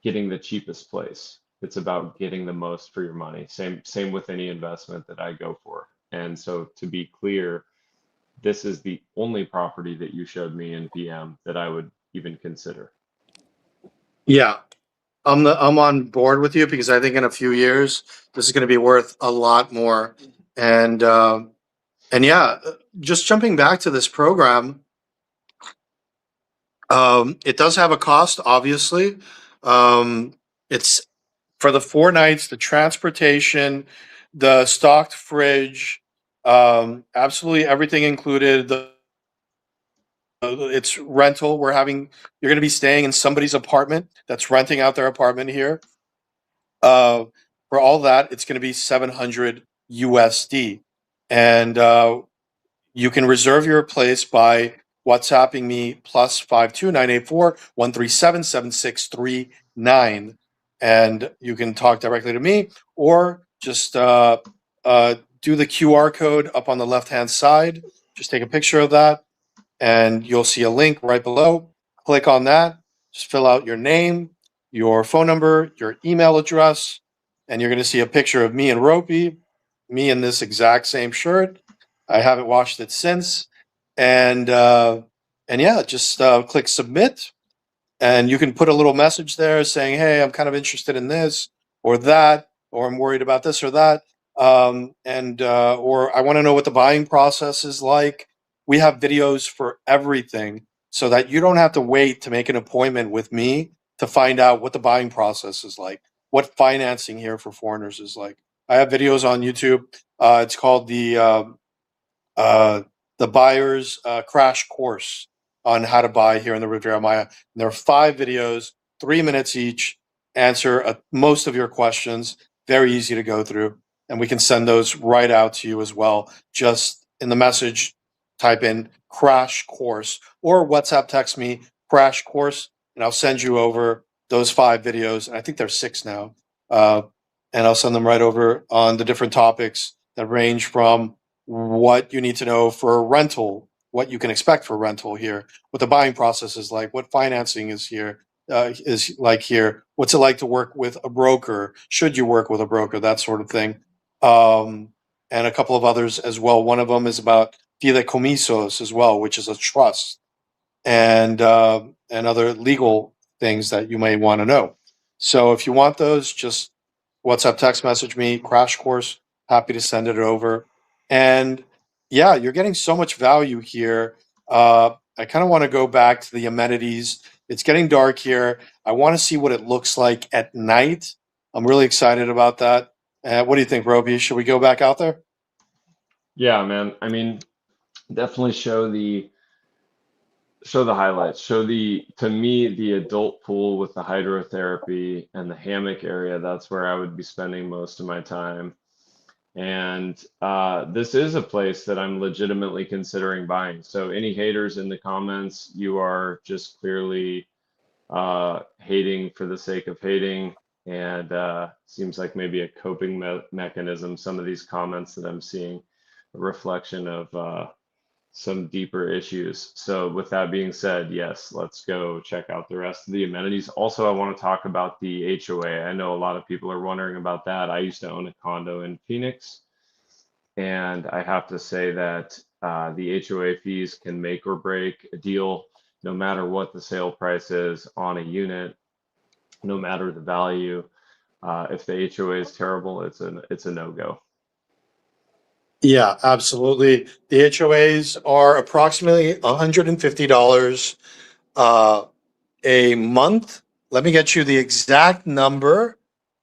getting the cheapest place. It's about getting the most for your money. Same with any investment that I go for. And so to be clear, this is the only property that you showed me in PM that I would even consider. Yeah, I'm on board with you because I think in a few years this is going to be worth a lot more. And yeah, just jumping back to this program, it does have a cost, obviously. It's for the 4 nights, the transportation, the stocked fridge, absolutely everything included. It's rental. You're going to be staying in somebody's apartment that's renting out their apartment here. For all that, it's going to be 700 USD. And you can reserve your place by WhatsApping me +52984-137-7639. And you can talk directly to me or just do the QR code up on the left-hand side. Just take a picture of that and you'll see a link right below. Click on that, just fill out your name, your phone number, your email address, and you're going to see a picture of me and Ropey, me in this exact same shirt. I haven't washed it since. And yeah, just click submit, and you can put a little message there saying, "Hey, I'm kind of interested in this or that, or I'm worried about this or that, or I want to know what the buying process is like." We have videos for everything, so that you don't have to wait to make an appointment with me to find out what the buying process is like, what financing here for foreigners is like. I have videos on YouTube. It's called uh, the buyer's crash course on how to buy here in the Riviera Maya. And there are 5 videos, 3 minutes each, answer most of your questions. Very easy to go through. And we can send those right out to you as well. Just in the message, type in crash course or WhatsApp text me crash course, and I'll send you over those 5 videos. And I think there's 6 now. And I'll send them right over on the different topics that range from what you need to know for rental, what you can expect for rental here, what the buying process is like, what financing is like here, what's it like to work with a broker, should you work with a broker, that sort of thing, and a couple of others as well. One of them is about fideicomisos as well, which is a trust, and other legal things that you may want to know. So if you want those, just WhatsApp text message me, crash course. Happy to send it over. And yeah, you're getting so much value here. I kind of want to go back to the amenities. It's getting dark here. I want to see what it looks like at night. I'm really excited about that. What do you think, Roby? Should we go back out there? Yeah, man. I mean, definitely show the highlights. To me, the adult pool with the hydrotherapy and the hammock area. That's where I would be spending most of my time. And this is a place that I'm legitimately considering buying. So any haters in the comments, you are just clearly hating for the sake of hating. And seems like maybe a coping mechanism. Some of these comments that I'm seeing, a reflection of some deeper issues. So with that being said, yes, let's go check out the rest of the amenities. Also, I want to talk about the HOA. I know a lot of people are wondering about that. I used to own a condo in Phoenix, and I have to say that the HOA fees can make or break a deal, no matter what the sale price is on a unit, no matter the value. If the HOA is terrible, it's a no-go. Yeah, absolutely. The HOAs are approximately $150 a month. Let me get you the exact number.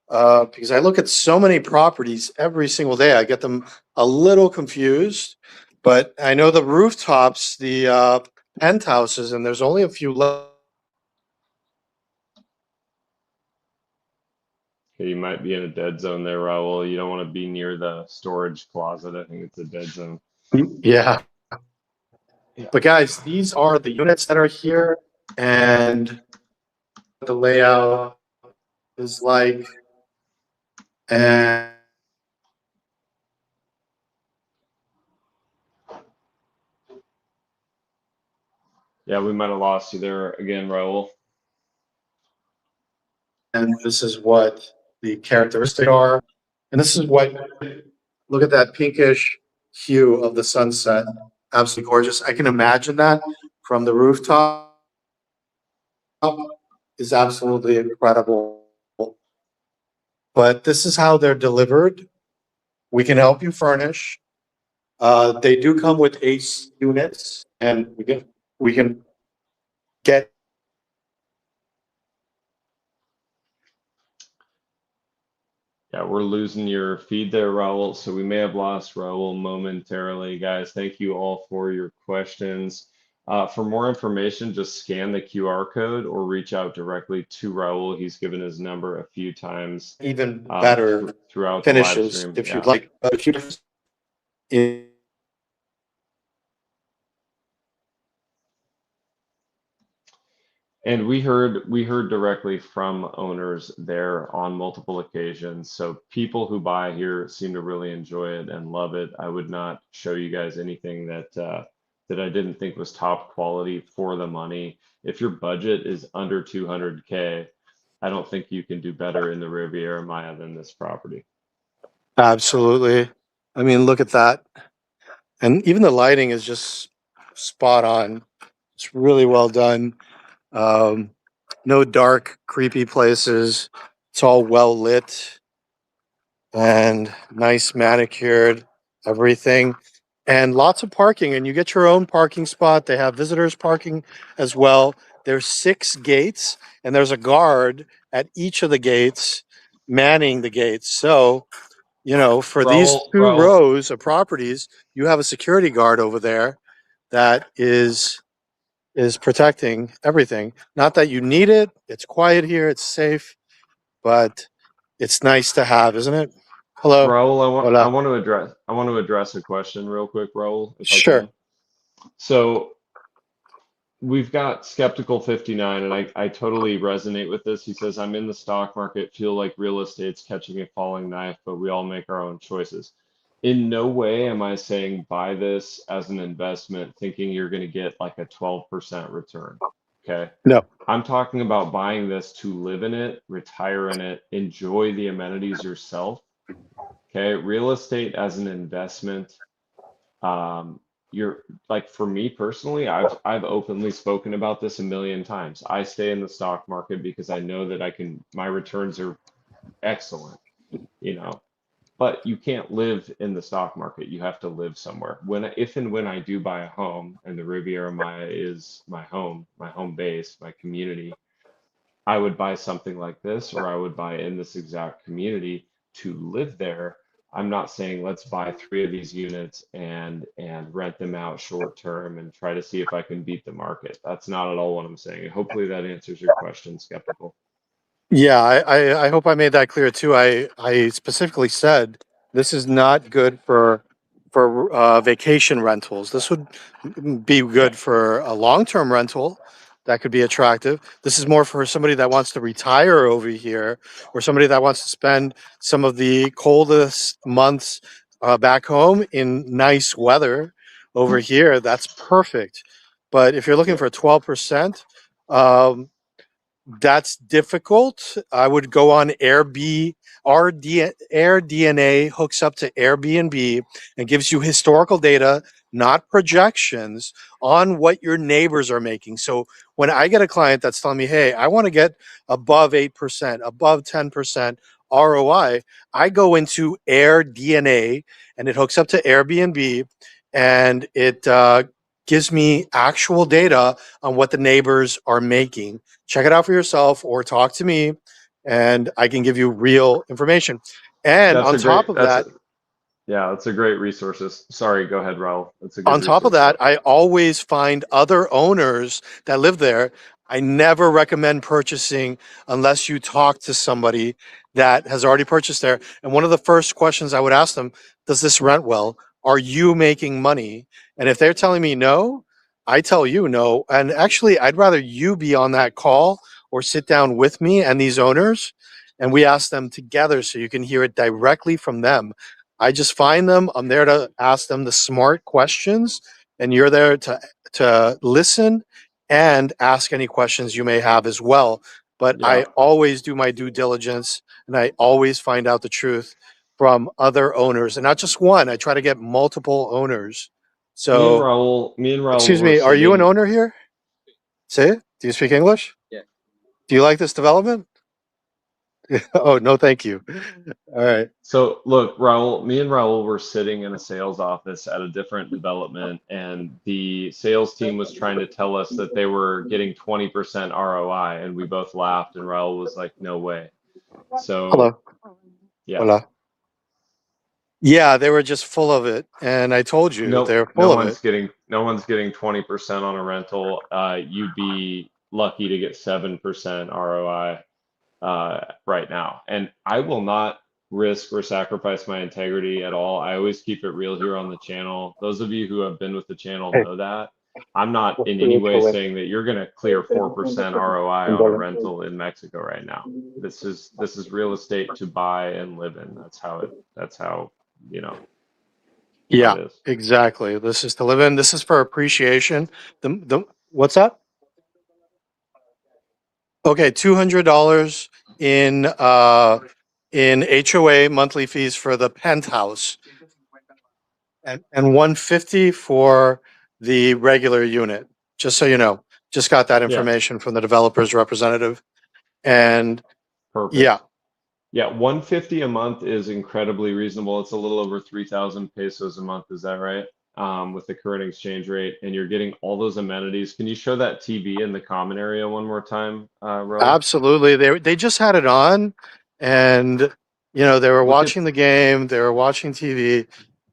because I look at so many properties every single day. I get them a little confused, but I know the rooftops, the penthouses, and there's only a few left. Okay, you might be in a dead zone there, Raul. You don't want to be near the storage closet. I think it's a dead zone. Yeah. But guys, these are the units that are here and the layout is like. And Yeah, we might have lost you there again, Raul. this is what the characteristics are. And this is what, look at that pinkish hue of the sunset. Absolutely gorgeous. I can imagine that from the rooftop is absolutely incredible. But this is how they're delivered. We can help you furnish. They do come with ACE units, and we can get. Yeah, we're losing your feed there, Raul. So we may have lost Raul momentarily, guys. Thank you all for your questions. For more information, just scan the QR code or reach out directly to Raul. He's given his number a few times Even better throughout the live finishes stream. if Yeah. you'd like. But if you And we heard directly from owners there on multiple occasions. So people who buy here seem to really enjoy it and love it. I would not show you guys anything that that I didn't think was top quality for the money. If your budget is under 200K, I don't think you can do better in the Riviera Maya than this property. absolutely. I mean, look at that. And even the lighting is just spot on. It's really well done. Um, no dark, creepy places. It's all well lit and nice manicured, everything. And lots of parking, and you get your own parking spot. They have visitors parking as well. There's 6 gates, and there's a guard at each of the gates manning the gates. So, you know, for these 2 Raul, rows of properties, you have a security guard over there that is protecting everything. Not that you need it. It's quiet here. It's safe, but it's nice to have, isn't it? Hello. Raul, I Hola. want to address a question real quick, Raul, if I Sure. can. So we've got Skeptical 59, and I totally resonate with this. He says, I'm in the stock market, feel like real estate's catching a falling knife, but we all make our own choices. In no way am I saying buy this as an investment thinking you're going to get like a 12% return. Okay. No. I'm talking about buying this to live in it, retire in it, enjoy the amenities yourself. Okay. Real estate as an investment. You're like, for me personally, I've openly spoken about this a million times. I stay in the stock market because I know that my returns are excellent, you know, but you can't live in the stock market. You have to live somewhere. If and when I do buy a home, and the Riviera Maya is my home base, my community, I would buy something like this, or I would buy in this exact community to live there. I'm not saying let's buy 3 of these units and rent them out short term and try to see if I can beat the market. That's not at all what I'm saying. Hopefully that answers your question, Skeptical. Yeah, I hope I made that clear too. I specifically said this is not good for vacation rentals. This would be good Okay. for a long-term rental that could be attractive. This is more for somebody that wants to retire over here, or somebody that wants to spend some of the coldest months back home in nice weather over here. That's perfect. But if you're looking Yep. for 12%, um, that's difficult. I would go on Airbnb. AirDNA hooks up to Airbnb and gives you historical data, not projections, on what your neighbors are making. So when I get a client that's telling me, hey, I want to get above 8%, above 10% ROI, I go into AirDNA and it hooks up to Airbnb and it gives me actual data on what the neighbors are making. Check it out for yourself or talk to me and I can give you real information. And That's on a great, top of that, yeah, that's a great resource. Sorry, go ahead, Raul. That's a good resource. I always find other owners that live there. I never recommend purchasing unless you talk to somebody that has already purchased there. And one of the first questions I would ask them, does this rent well? Are you making money? And if they're telling me no, I tell you no. And actually, I'd rather you be on that call or sit down with me and these owners, and we ask them together so you can hear it directly from them. I just find them. I'm there to ask them the smart questions, and you're there to listen and ask any questions you may have as well. But Yeah. I always do my due diligence, and I always find out the truth from other owners, and not just one. I try to get multiple owners. So, Me and Raul excuse were me, are you an sitting. owner here? Say it. Do you speak English? Yeah. Do you like this development? Oh, no, thank you. All right. So look, me and Raul were sitting in a sales office at a different development, and the sales team was trying to tell us that they were getting 20% ROI, and we both laughed, and Raul was like, "No way." So Hello. yeah, Hola. Yeah, they were just full of it, and I told you no, they're full of it. no one's getting 20% on a rental. You'd be lucky to get 7% ROI right now. And I will not risk or sacrifice my integrity at all. I always keep it real here on the channel. Those of you who have been with the channel Hey, know that. I'm not what's in the any way HOA? saying that you're going to clear 4% ROI on a rental in Mexico right now. This is real estate to buy and live in. That's how, you know, how Yeah, it is. exactly. This is to live in. This is for appreciation. The what's that? Okay, $200 in HOA monthly fees for the penthouse, and 150 for the regular unit. Just so you know, just got that Yeah, information from the developer's representative. And perfect. yeah, Yeah, 150 a month is incredibly reasonable. It's a little over 3,000 pesos a month. Is that right? With the current exchange rate, and you're getting all those amenities. Can you show that TV in the common area one more time, Raul? absolutely. They just had it on, and they were Look at, watching the game. They were watching TV.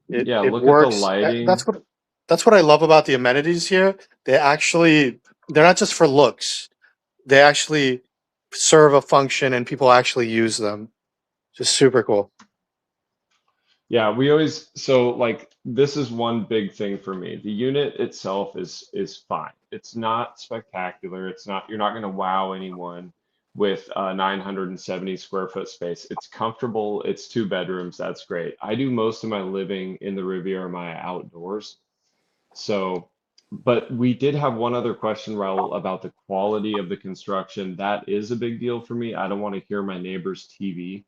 It yeah, it look at the works. lighting. That's what I love about the amenities here. They're not just for looks. They actually serve a function, and people actually use them. Just super cool. Yeah, we always, so like this is one big thing for me. The unit itself is fine. It's not spectacular. It's not, you're not going to wow anyone with a 970 square foot space. It's comfortable. It's 2 bedrooms. That's great. I do most of my living in the Riviera Maya outdoors. So, but we did have one other question, Raul, about the quality of the construction. That is a big deal for me. I don't want to hear my neighbor's TV.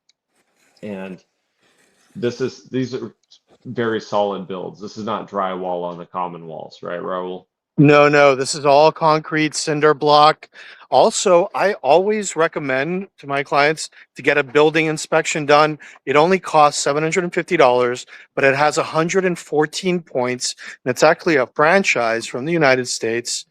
And these are very solid builds. This is not drywall on the common walls, right, Raul? No, no, this is all concrete cinder block. Also, I always recommend to my clients to get a building inspection done. It only costs $750, but it has 114 points, and it's actually a franchise from the United States.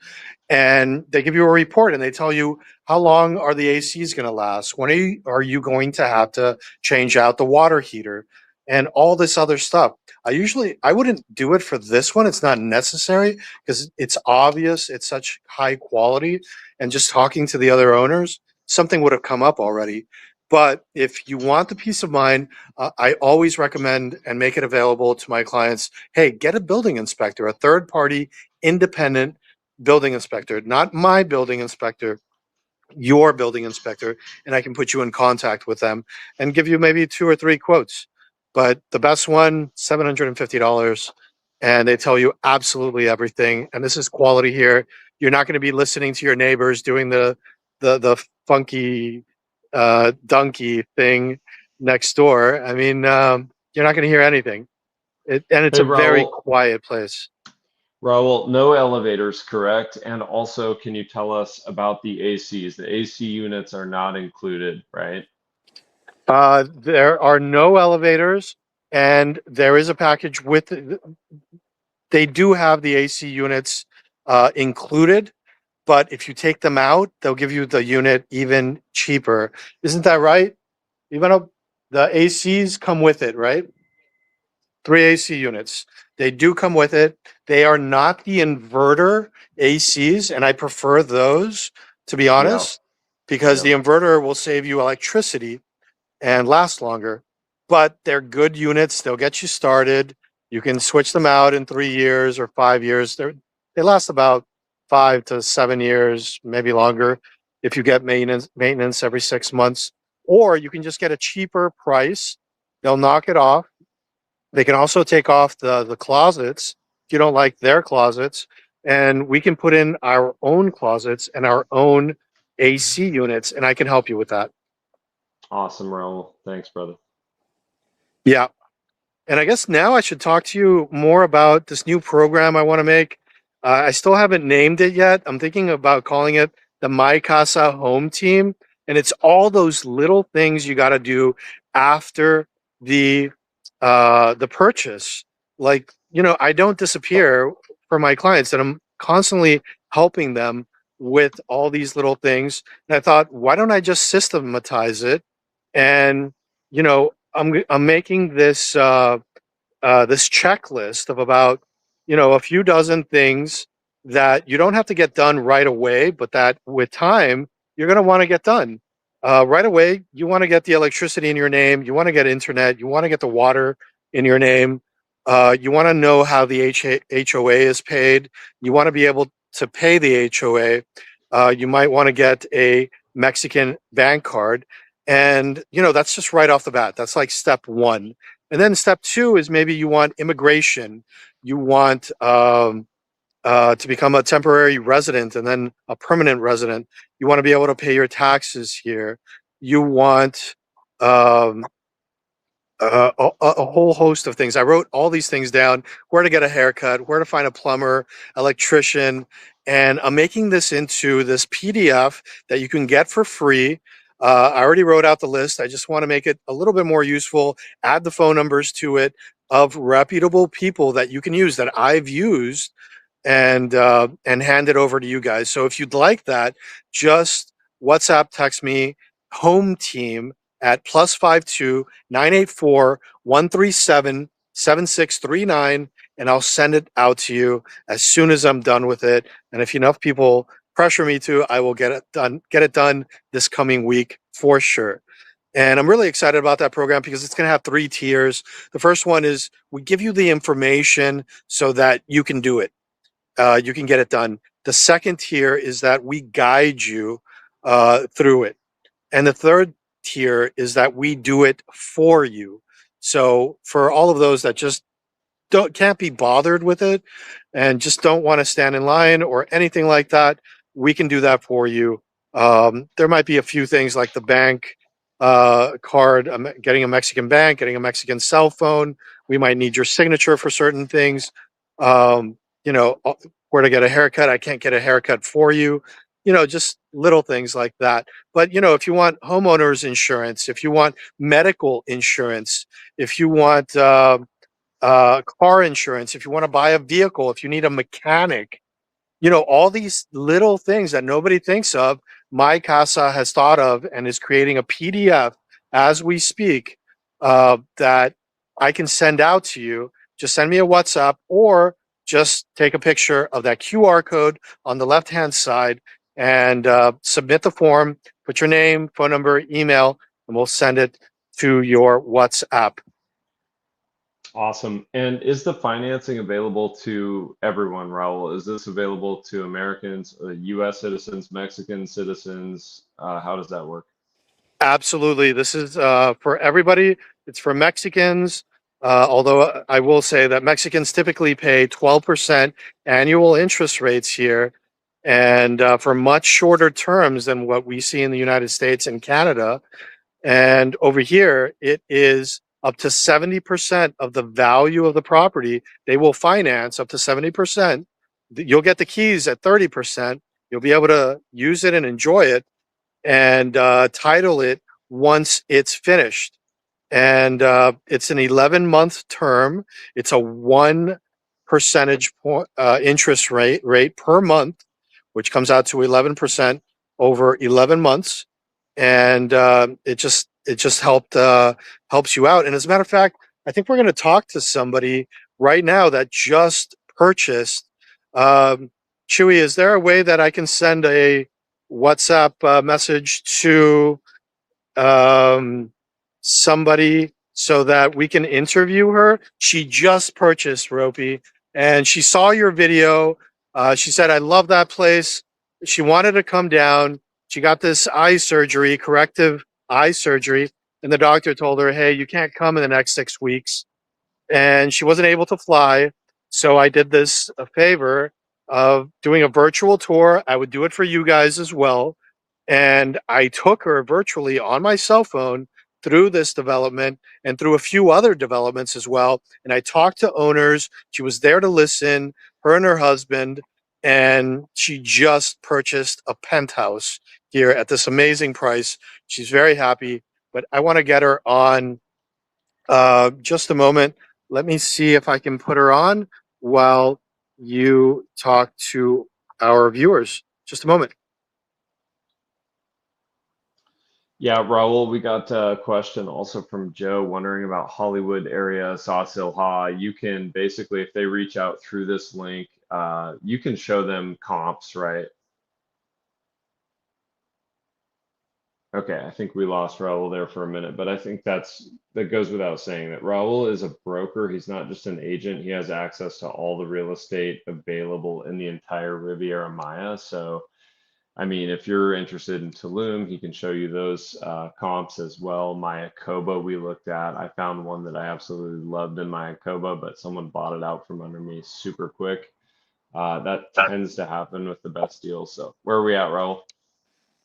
And they give you a report and they tell you how long are the ACs going to last? When are you going to have to change out the water heater and all this other stuff? I wouldn't do it for this one. It's not necessary because it's obvious. It's such high quality. And just talking to the other owners, something would have come up already. But if you want the peace of mind, I always recommend and make it available to my clients. Hey, get a building inspector, a third party independent building inspector, not my building inspector, your building inspector, and I can put you in contact with them and give you maybe 2 or 3 quotes. But the best one, $750, and they tell you absolutely everything. And this is quality here. You're not going to be listening to your neighbors doing the funky donkey thing next door. I mean, you're not going to hear anything. And it's Hey, a very Raul. quiet place. Raul, no elevators, correct? And also, can you tell us about the ACs? The AC units are not included, right? There are no elevators, and there is a package they do have the AC units included, but if you take them out, they'll give you the unit even cheaper. Isn't that right? Even though the ACs come with it, right? 3 AC units. They do come with it. They are not the inverter ACs, and I prefer those, to be Yeah. honest, because the Yeah. inverter will save you electricity and last longer. But they're good units. They'll get you started. You can switch them out in 3 years or 5 years. They last about 5 to 7 years, maybe longer, if you get maintenance every 6 months. Or you can just get a cheaper price. They'll knock it off. They can also take off the closets if you don't like their closets, and we can put in our own closets and our own AC units, and I can help you with that. Awesome, Raul. Thanks, brother. Yeah. And I guess now I should talk to you more about this new program I want to make. I still haven't named it yet. I'm thinking about calling it the MyCasa Home Team, and it's all those little things you got to do after the the purchase. Like, I don't disappear for my clients, and I'm constantly helping them with all these little things. And I thought, why don't I just systematize it? And I'm making this checklist of about a few dozen things that you don't have to get done right away, but that with time you're going to want to get done. Right away, you want to get the electricity in your name, you want to get internet, you want to get the water in your name, you want to know how the HOA is paid, you want to be able to pay the HOA. You might want to get a Mexican bank card, and that's just right off the bat. That's like step one. And then step two is maybe you want immigration. You want to become a temporary resident and then a permanent resident. You want to be able to pay your taxes here. You want um, a whole host of things. I wrote all these things down: where to get a haircut, where to find a plumber, electrician, and I'm making this into this PDF that you can get for free. I already wrote out the list. I just want to make it a little bit more useful, add the phone numbers to it of reputable people that you can use, that I've used, and hand it over to you guys. So if you'd like that, just WhatsApp text me home team at +52 984 137 7639, and I'll send it out to you as soon as I'm done with it. And if enough people pressure me to, I will get it done this coming week for sure. And I'm really excited about that program because it's going to have 3 tiers. The first one is we give you the information so that you can do it. You can get it done. The second tier is that we guide you through it. And the third tier is that we do it for you. So for all of those that just can't be bothered with it and just don't want to stand in line or anything like that, we can do that for you. There might be a few things like the bank card, getting a Mexican bank, getting a Mexican cell phone. We might need your signature for certain things. Um, where to get a haircut. I can't get a haircut for you. Just little things like that. But if you want homeowners insurance, if you want medical insurance, if you want car insurance, if you want to buy a vehicle, if you need a mechanic, all these little things that nobody thinks of, My Casa has thought of and is creating a PDF as we speak, that I can send out to you. Just send me a WhatsApp or just take a picture of that QR code on the left-hand side and submit the form, put your name, phone number, email, and we'll send it to your WhatsApp. Awesome. And is the financing available to everyone, Raul? Is this available to Americans, US citizens, Mexican citizens? How does that work? Absolutely. This is for everybody. It's for Mexicans. Although I will say that Mexicans typically pay 12% annual interest rates here, and for much shorter terms than what we see in the United States and Canada. And over here, it is up to 70% of the value of the property. They will finance up to 70%. You'll get the keys at 30%. You'll be able to use it and enjoy it and title it once it's finished. And it's an 11-month term. It's a 1 percentage point interest rate per month, which comes out to 11% over 11 months. And it just helps you out. And as a matter of fact, I think we're going to talk to somebody right now that just purchased. Um, Chewy, is there a way that I can send a WhatsApp message to um, somebody so that we can interview her? She just purchased Ropey, and she saw your video. She said, "I love that place." She wanted to come down. She got this eye surgery, corrective eye surgery, and the doctor told her, "Hey, you can't come in the next 6 weeks." And she wasn't able to fly. So I did this a favor of doing a virtual tour. I would do it for you guys as well. And I took her virtually on my cell phone through this development and through a few other developments as well. And I talked to owners. She was there to listen, her and her husband. And she just purchased a penthouse here at this amazing price. She's very happy. But I want to get her on just a moment. Let me see if I can put her on while you talk to our viewers. Just a moment. Yeah, Raul, we got a question also from Joe wondering about Hollywood area, Saucil Ha. You can basically, if they reach out through this link, you can show them comps, right? Okay, I think we lost Raul there for a minute, but I think that goes without saying that Raul is a broker. He's not just an agent. He has access to all the real estate available in the entire Riviera Maya. So, I mean, if you're interested in Tulum, he can show you those comps as well. MyCasa we looked at. I found one that I absolutely loved in MyCasa, but someone bought it out from under me super quick. That tends to happen with the best deals. So where are we at, Raul?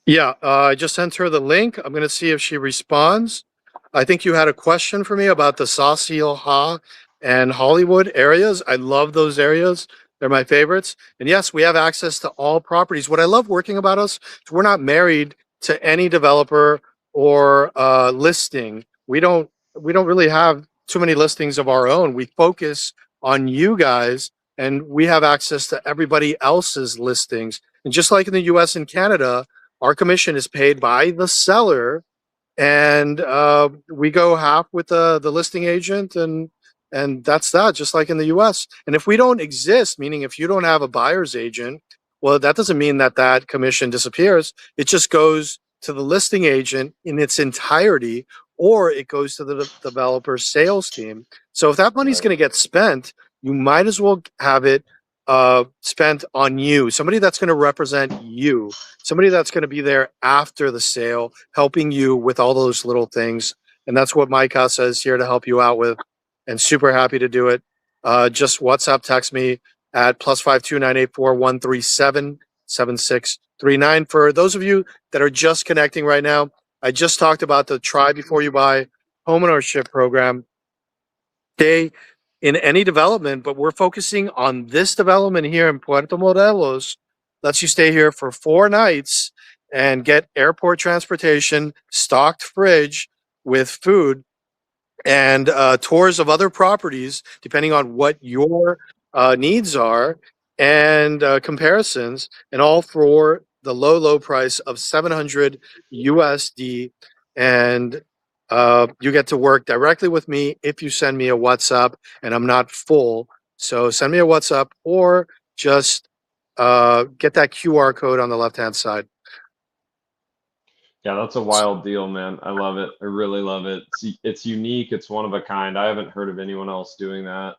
Yeah, I just sent her the link. I'm going to see if she responds. I think you had a question for me about the Saucil Ha and Hollywood areas. I love those areas. They're my favorites. And yes, we have access to all properties. What I love working about us is we're not married to any developer or listing. We don't really have too many listings of our own. We focus on you guys, and we have access to everybody else's listings. And just like in the US and Canada, our commission is paid by the seller, and we go half with the listing agent, and that's that. Just like in the U.S. And if we don't exist, meaning if you don't have a buyer's agent, well, that doesn't mean that that commission disappears. It just goes to the listing agent in its entirety, or it goes to the developer sales team. So if that money's Right. going to get spent, you might as well have it spent on you, somebody that's going to represent you, somebody that's going to be there after the sale, helping you with all those little things. And that's what MyCasa is here to help you out with. And super happy to do it. Just WhatsApp text me at +52984-137-7639. For those of you that are just connecting right now, I just talked about the Try Before You Buy homeownership program. Stay in any development, but we're focusing on this development here in Puerto Morelos. Lets you stay here for 4 nights and get airport transportation, stocked fridge with food, and tours of other properties, depending on what your needs are, and comparisons, and all for the low, low price of 700 USD. And you get to work directly with me if you send me a WhatsApp, and I'm not full. So send me a WhatsApp, or just get that QR code on the left-hand side. Yeah, that's a wild deal, man. I love it. I really love it. It's unique. It's one of a kind. I haven't heard of anyone else doing that.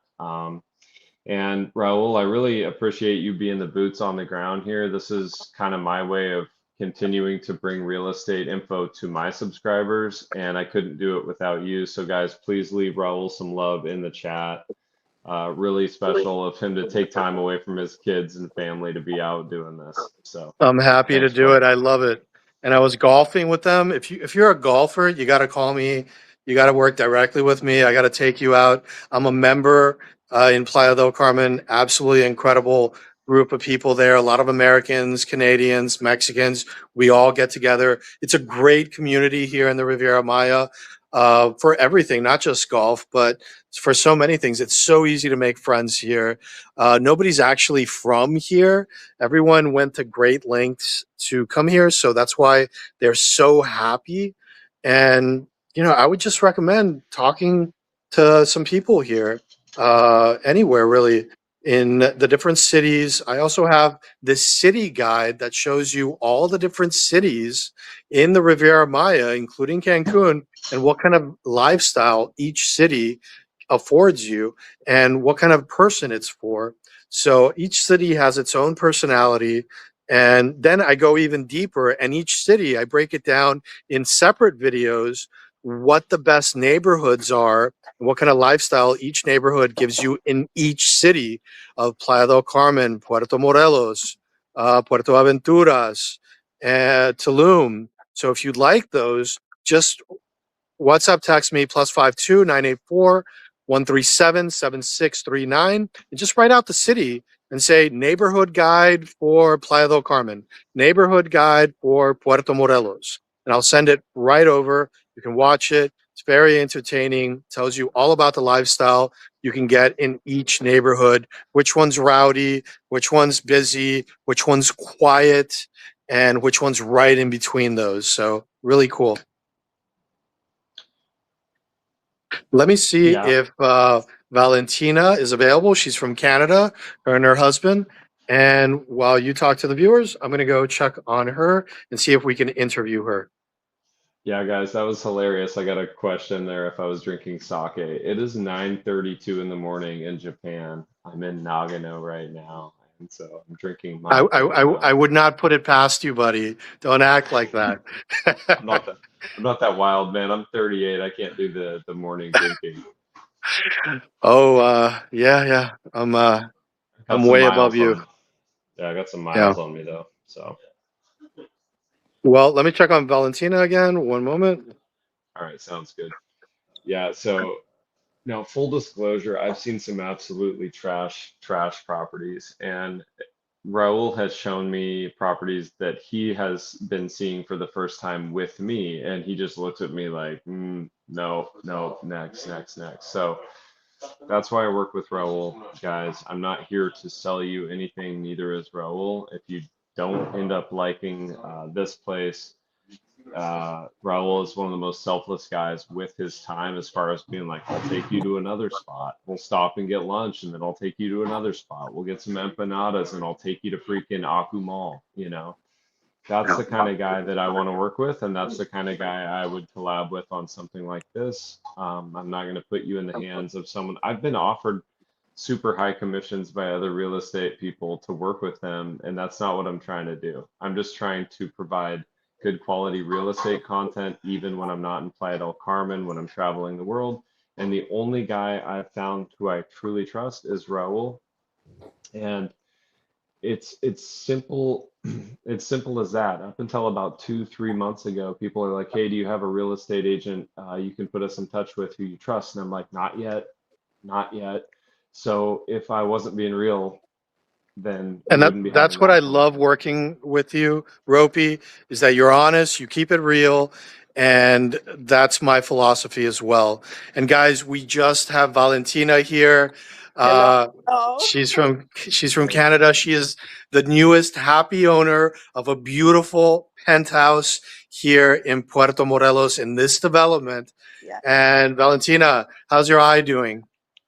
And Raul, I really appreciate you being the boots on the ground here. This is kind of my way of continuing to bring real estate info to my subscribers, and I couldn't do it without you. So guys, please leave Raul some love in the chat. Really special of him to take time away from his kids and family to be out doing this. So I'm happy to thanks, do bud. it. I love it. And I was golfing with them. If you're a golfer, you got to call me. You got to work directly with me. I got to take you out. I'm a member in Playa del Carmen. Absolutely incredible group of people there. A lot of Americans, Canadians, Mexicans. We all get together. It's a great community here in the Riviera Maya. for everything, not just golf, but for so many things. It's so easy to make friends here. Nobody's actually from here. Everyone went to great lengths to come here, so that's why they're so happy. And I would just recommend talking to some people here, anywhere really in the different cities. I also have this city guide that shows you all the different cities in the Riviera Maya, including Cancun, and what kind of lifestyle each city affords you and what kind of person it's for. So each city has its own personality. And then I go even deeper, and each city I break it down in separate videos what the best neighborhoods are and what kind of lifestyle each neighborhood gives you in each city of Playa del Carmen, Puerto Morelos, Puerto Aventuras, Tulum. So if you'd like those, just WhatsApp text me +52 984 137 7639 and just write out the city and say neighborhood guide for Playa del Carmen, neighborhood guide for Puerto Morelos. And I'll send it right over. You can watch it. It's very entertaining. Tells you all about the lifestyle you can get in each neighborhood, which one's rowdy, which one's busy, which one's quiet, and which one's right in between those. So really cool. Let me see Yeah. if Valentina is available. She's from Canada, her and her husband. And while you talk to the viewers, I'm going to go check on her and see if we can interview her. Yeah, guys, that was hilarious. I got a question there if I was drinking sake. It is 9:32 in the morning in Japan. I'm in Nagano right now, and so I'm drinking I, matcha I, right I, I now. would not put it past you, buddy. Don't act like that. I'm not that I'm not that wild, man. I'm 38. I can't do the morning drinking. Oh, yeah, yeah. I'm Got some way above miles you. on. Yeah, I got some Yeah. miles on me though. So, Well, let me check on Valentina again. One moment. all right, sounds good. Yeah, so now full disclosure, I've seen some absolutely trash properties, and Raul has shown me properties that he has been seeing for the first time with me, and he just looks at me like, no, no, next, next, next. So that's why I work with Raul, guys. I'm not here to sell you anything, neither is Raul. If you don't end up liking this place, Raul is one of the most selfless guys with his time as far as being like, I'll take you to another spot. We'll stop and get lunch, and then I'll take you to another spot. We'll get some empanadas, and I'll take you to freaking Aku Mall, you know? That's the kind of guy that I want to work with, and that's the kind of guy I would collab with on something like this. I'm not going to put you in the hands of someone. I've been offered super high commissions by other real estate people to work with them, and that's not what I'm trying to do. I'm just trying to provide good quality real estate content, even when I'm not in Playa del Carmen, when I'm traveling the world. And the only guy I've found who I truly trust is Raul. And it's simple. It's simple as that. Up until about 2 3 months ago, people are like, hey, do you have a real estate agent you can put us in touch with who you trust? And I'm like, not yet, not yet. So if I wasn't being real, then we And wouldn't be having that's what I that love conversation. working with you, Ropey, is that you're honest, you keep it real, and that's my philosophy as well. And guys, we just have Valentina here. Hello. Uh, Hello. she's from Canada. She is the newest happy owner of a beautiful penthouse here in Puerto Morelos in this development. Yeah. And Valentina, how's your eye doing?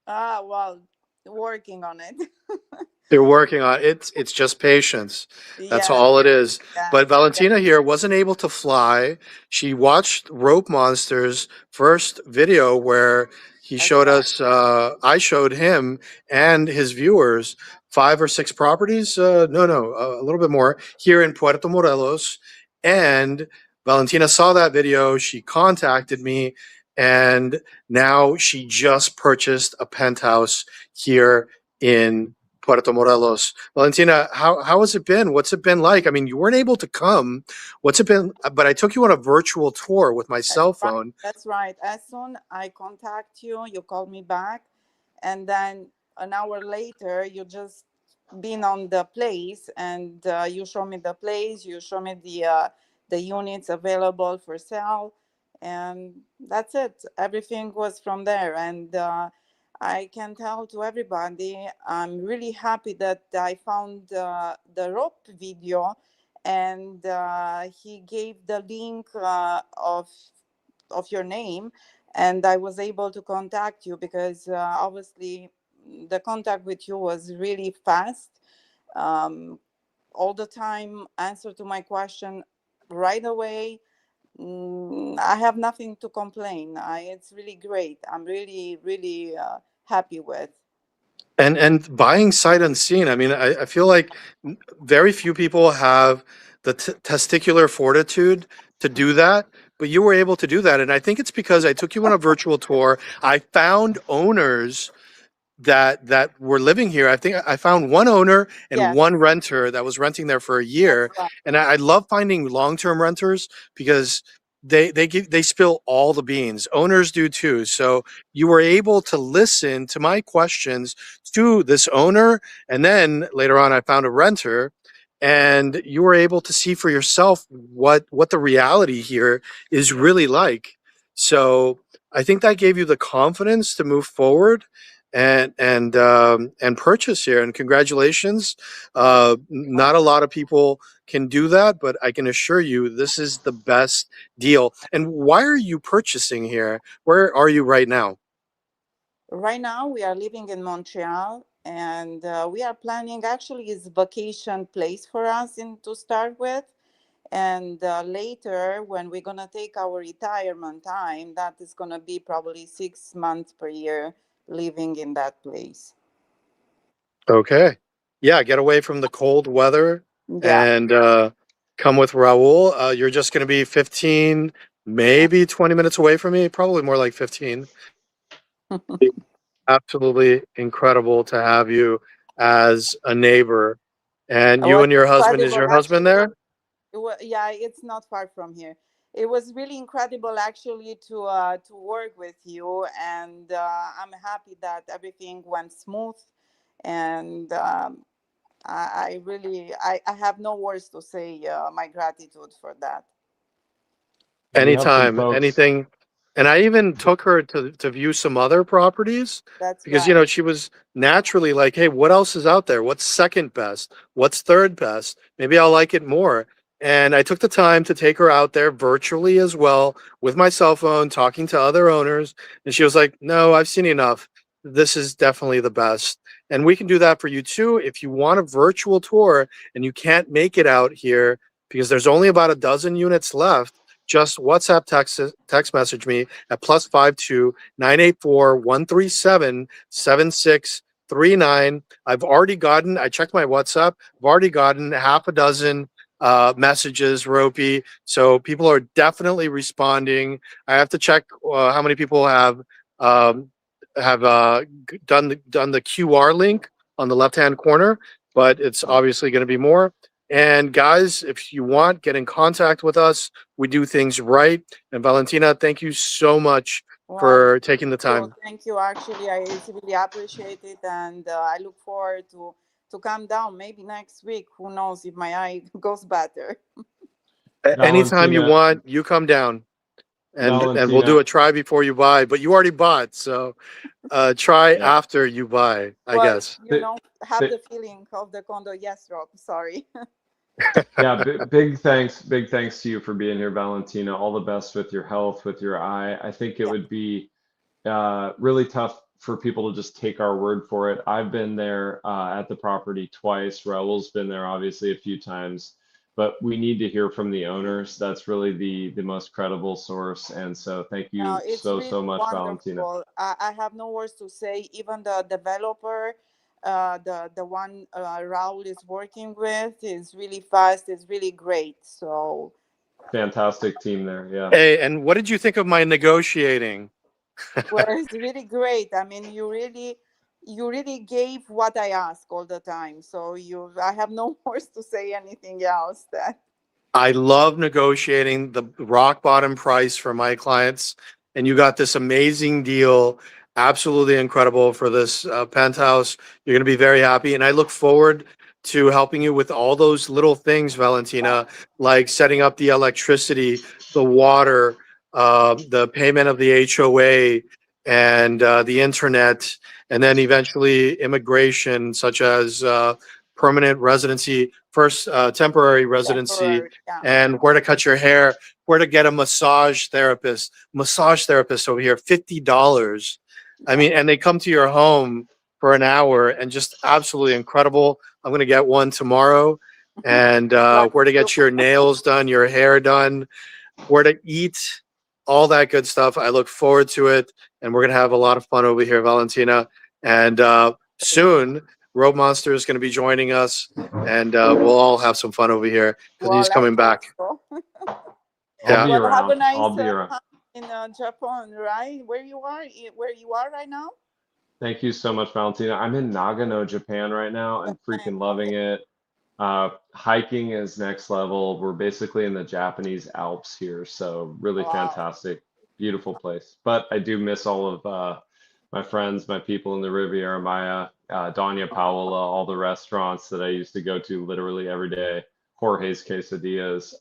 Well, working on it. They're working on it. It's just patience. That's Yes, all it is. But yes, yes. Valentina here wasn't able to fly. She watched Rope Monster's first video where he That's showed right. us, I showed him and his viewers 5 or 6 properties. No, a little bit more here in Puerto Morelos. And Valentina saw that video. She contacted me, and now she just purchased a penthouse here in Puerto Morelos. Valentina, how has it been? What's it been like? I mean, you weren't able to come. What's it been? But I took you on a virtual tour with my That's cell right. phone. That's right. As soon I contact you, you call me back, and then an hour later, you just been on the place, and you show me the place. You show me the units available for sale, and that's it. Everything was from there. And I can tell to everybody, I'm really happy that I found the rope video, and he gave the link of your name, and I was able to contact you because obviously the contact with you was really fast. Um, all the time, answer to my question right away. I have nothing to complain. It's really great. I'm really, really happy with. And buying sight unseen. I mean, I feel like very few people have the testicular fortitude to do that, but you were able to do that. And I think it's because I took you on a virtual tour. I found owners that were living here. I think I found one owner and Yes, one renter that was renting there for a that's year. right. And I love finding long-term renters because they spill all the beans. Owners do too. So you were able to listen to my questions to this owner, and then later on I found a renter, and you were able to see for yourself what the reality here is really like. So I think that gave you the confidence to move forward and purchase here. And congratulations. Not a lot of people can do that, but I can assure you this is the best deal. And why are you purchasing here? Where are you right now? Right now, we are living in Montreal, and we are planning. Actually, it's vacation place for us in to start with, and later when we're gonna take our retirement time, that is gonna be probably 6 months per year living in that place. Okay. Yeah, get away from the cold weather Yeah. and come with Raul. You're just going to be 15, maybe 20 minutes away from me, probably more like 15. Absolutely incredible to have you as a neighbor. And It you was and your husband, is incredible, your husband actually. there? Yeah, it's not far from here. It was really incredible, actually, to work with you, and I'm happy that everything went smooth. And I really, I have no words to say my gratitude for that. We have some Anytime, folks. anything. And I even took her to view some other properties That's because, right. she was naturally like, hey, what else is out there? What's second best? What's third best? Maybe I'll like it more. And I took the time to take her out there virtually as well with my cell phone, talking to other owners. And she was like, no, I've seen enough. This is definitely the best. And we can do that for you too. If you want a virtual tour and you can't make it out here because there's only about a dozen units left, just WhatsApp text message me at +52 984 137 7639. I checked my WhatsApp. I've already gotten half a dozen messages, Ropey. So people are definitely responding. I have to check how many people um, have done the QR link on the left hand corner, but it's obviously going to be more. And guys, if you want, get in contact with us. We do things right. And Valentina, thank you so much Well, for taking the you, time. thank you. Actually, I really appreciate it, and I look forward to come down maybe next week. Who knows if my eye goes better? Anytime you Valentina, want, you come down and we'll do Valentina, a try before you buy. But you already bought, so try yeah. after you buy, I Well, guess. have Bi- the feeling of the condo. Yes, Rob. Sorry. Yeah, big thanks to you for being here, Valentina. All the best with your health, with your eye. I think it Yeah. would be really tough for people to just take our word for it. I've been there at the property twice. Raul's been there obviously a few times, but we need to hear from the owners. That's really the most credible source. And so thank No, you it's so, really so much, Valentina. wonderful. I have no words to say. Even the developer, the one Raul is working with, is really fast. Is really great. So, Fantastic team there. Yeah. Hey, and what did you think of my negotiating? well, it's really great. I mean, you really gave what I ask all the time. So I have no words to say anything else. That I love negotiating the rock bottom price for my clients, and you got this amazing deal. Absolutely incredible for this penthouse. You're going to be very happy, and I look forward to helping you with all those little things, Valentina, like setting up the electricity, the water, the payment of the HOA and the internet, and then eventually immigration, such as permanent residency, first temporary residency, Temporary, yeah. and where to cut your hair, where to get a massage therapist. Massage therapist over here, $50. I mean, and they come to your home for an hour and just absolutely incredible. I'm going to get one tomorrow. And where to get your nails done, your hair done, where to eat, all that good stuff. I look forward to it. And we're going to have a lot of fun over here, Valentina. And soon, TheRopeMonster is going to be joining us. And we'll all have some fun over here because he's coming back. I'll Yeah. be Well, have a around. nice I'll be around. time in Japan, right? Where you are right now? Thank you so much, Valentina. I'm in Nagano, Japan right now and freaking loving it. Hiking is next level. We're basically in the Japanese Alps here, so really Wow. fantastic, beautiful place. But I do miss all of my friends, my people in the Riviera Maya, Doña Paola, all the restaurants that I used to go to literally every day, Jorge's Quesadillas.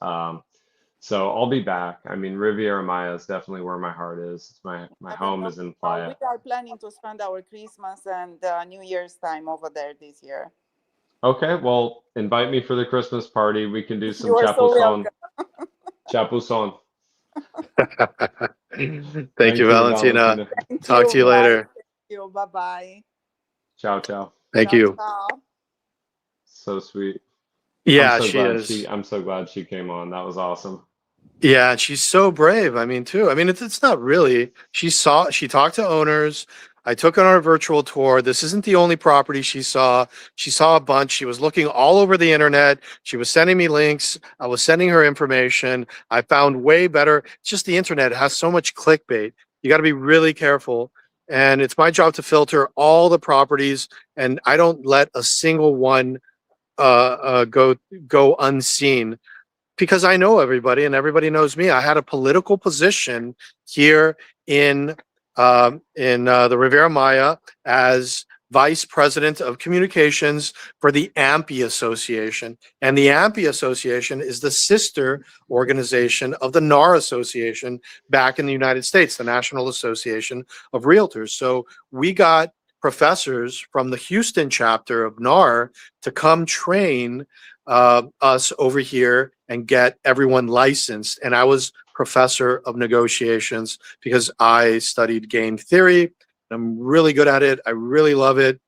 So I'll be back. I mean, Riviera Maya is definitely where my heart is. It's my home is in Playa. We are planning to spend our Christmas and New Year's time over there this year. Okay, well, invite me for the Christmas party. We can do some You are so chapuzon. welcome. Chapuzon. Thank you, Valentina. Talk to you Bye. later. Thank you. Bye-bye. Ciao, ciao. Thank Ciao, you. ciao. So sweet. Yeah, I'm so she glad is. I'm so glad she came on. That was awesome. Yeah, and she's so brave. I mean, too. I mean, it's not really. She talked to owners. I took her on a virtual tour. This isn't the only property she saw. She saw a bunch. She was looking all over the internet. She was sending me links. I was sending her information. I found way better. It's just the internet has so much clickbait. You got to be really careful. And it's my job to filter all the properties, and I don't let a single one go unseen, because I know everybody and everybody knows me. I had a political position here in the Riviera Maya as vice president of communications for the AMPI Association. And the AMPI Association is the sister organization of the NAR Association back in the United States, the National Association of Realtors. So we got professors from the Houston chapter of NAR to come train us over here and get everyone licensed. And I was professor of negotiations because I studied game theory. I'm really good at it. I really love it.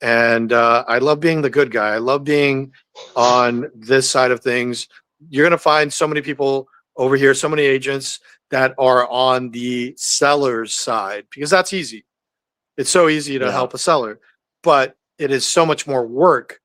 And I love being the good guy. I love being on this side of things. You're going to find so many people over here, so many agents that are on the seller's side, because that's easy. It's so easy to help a seller, but it is so much more work.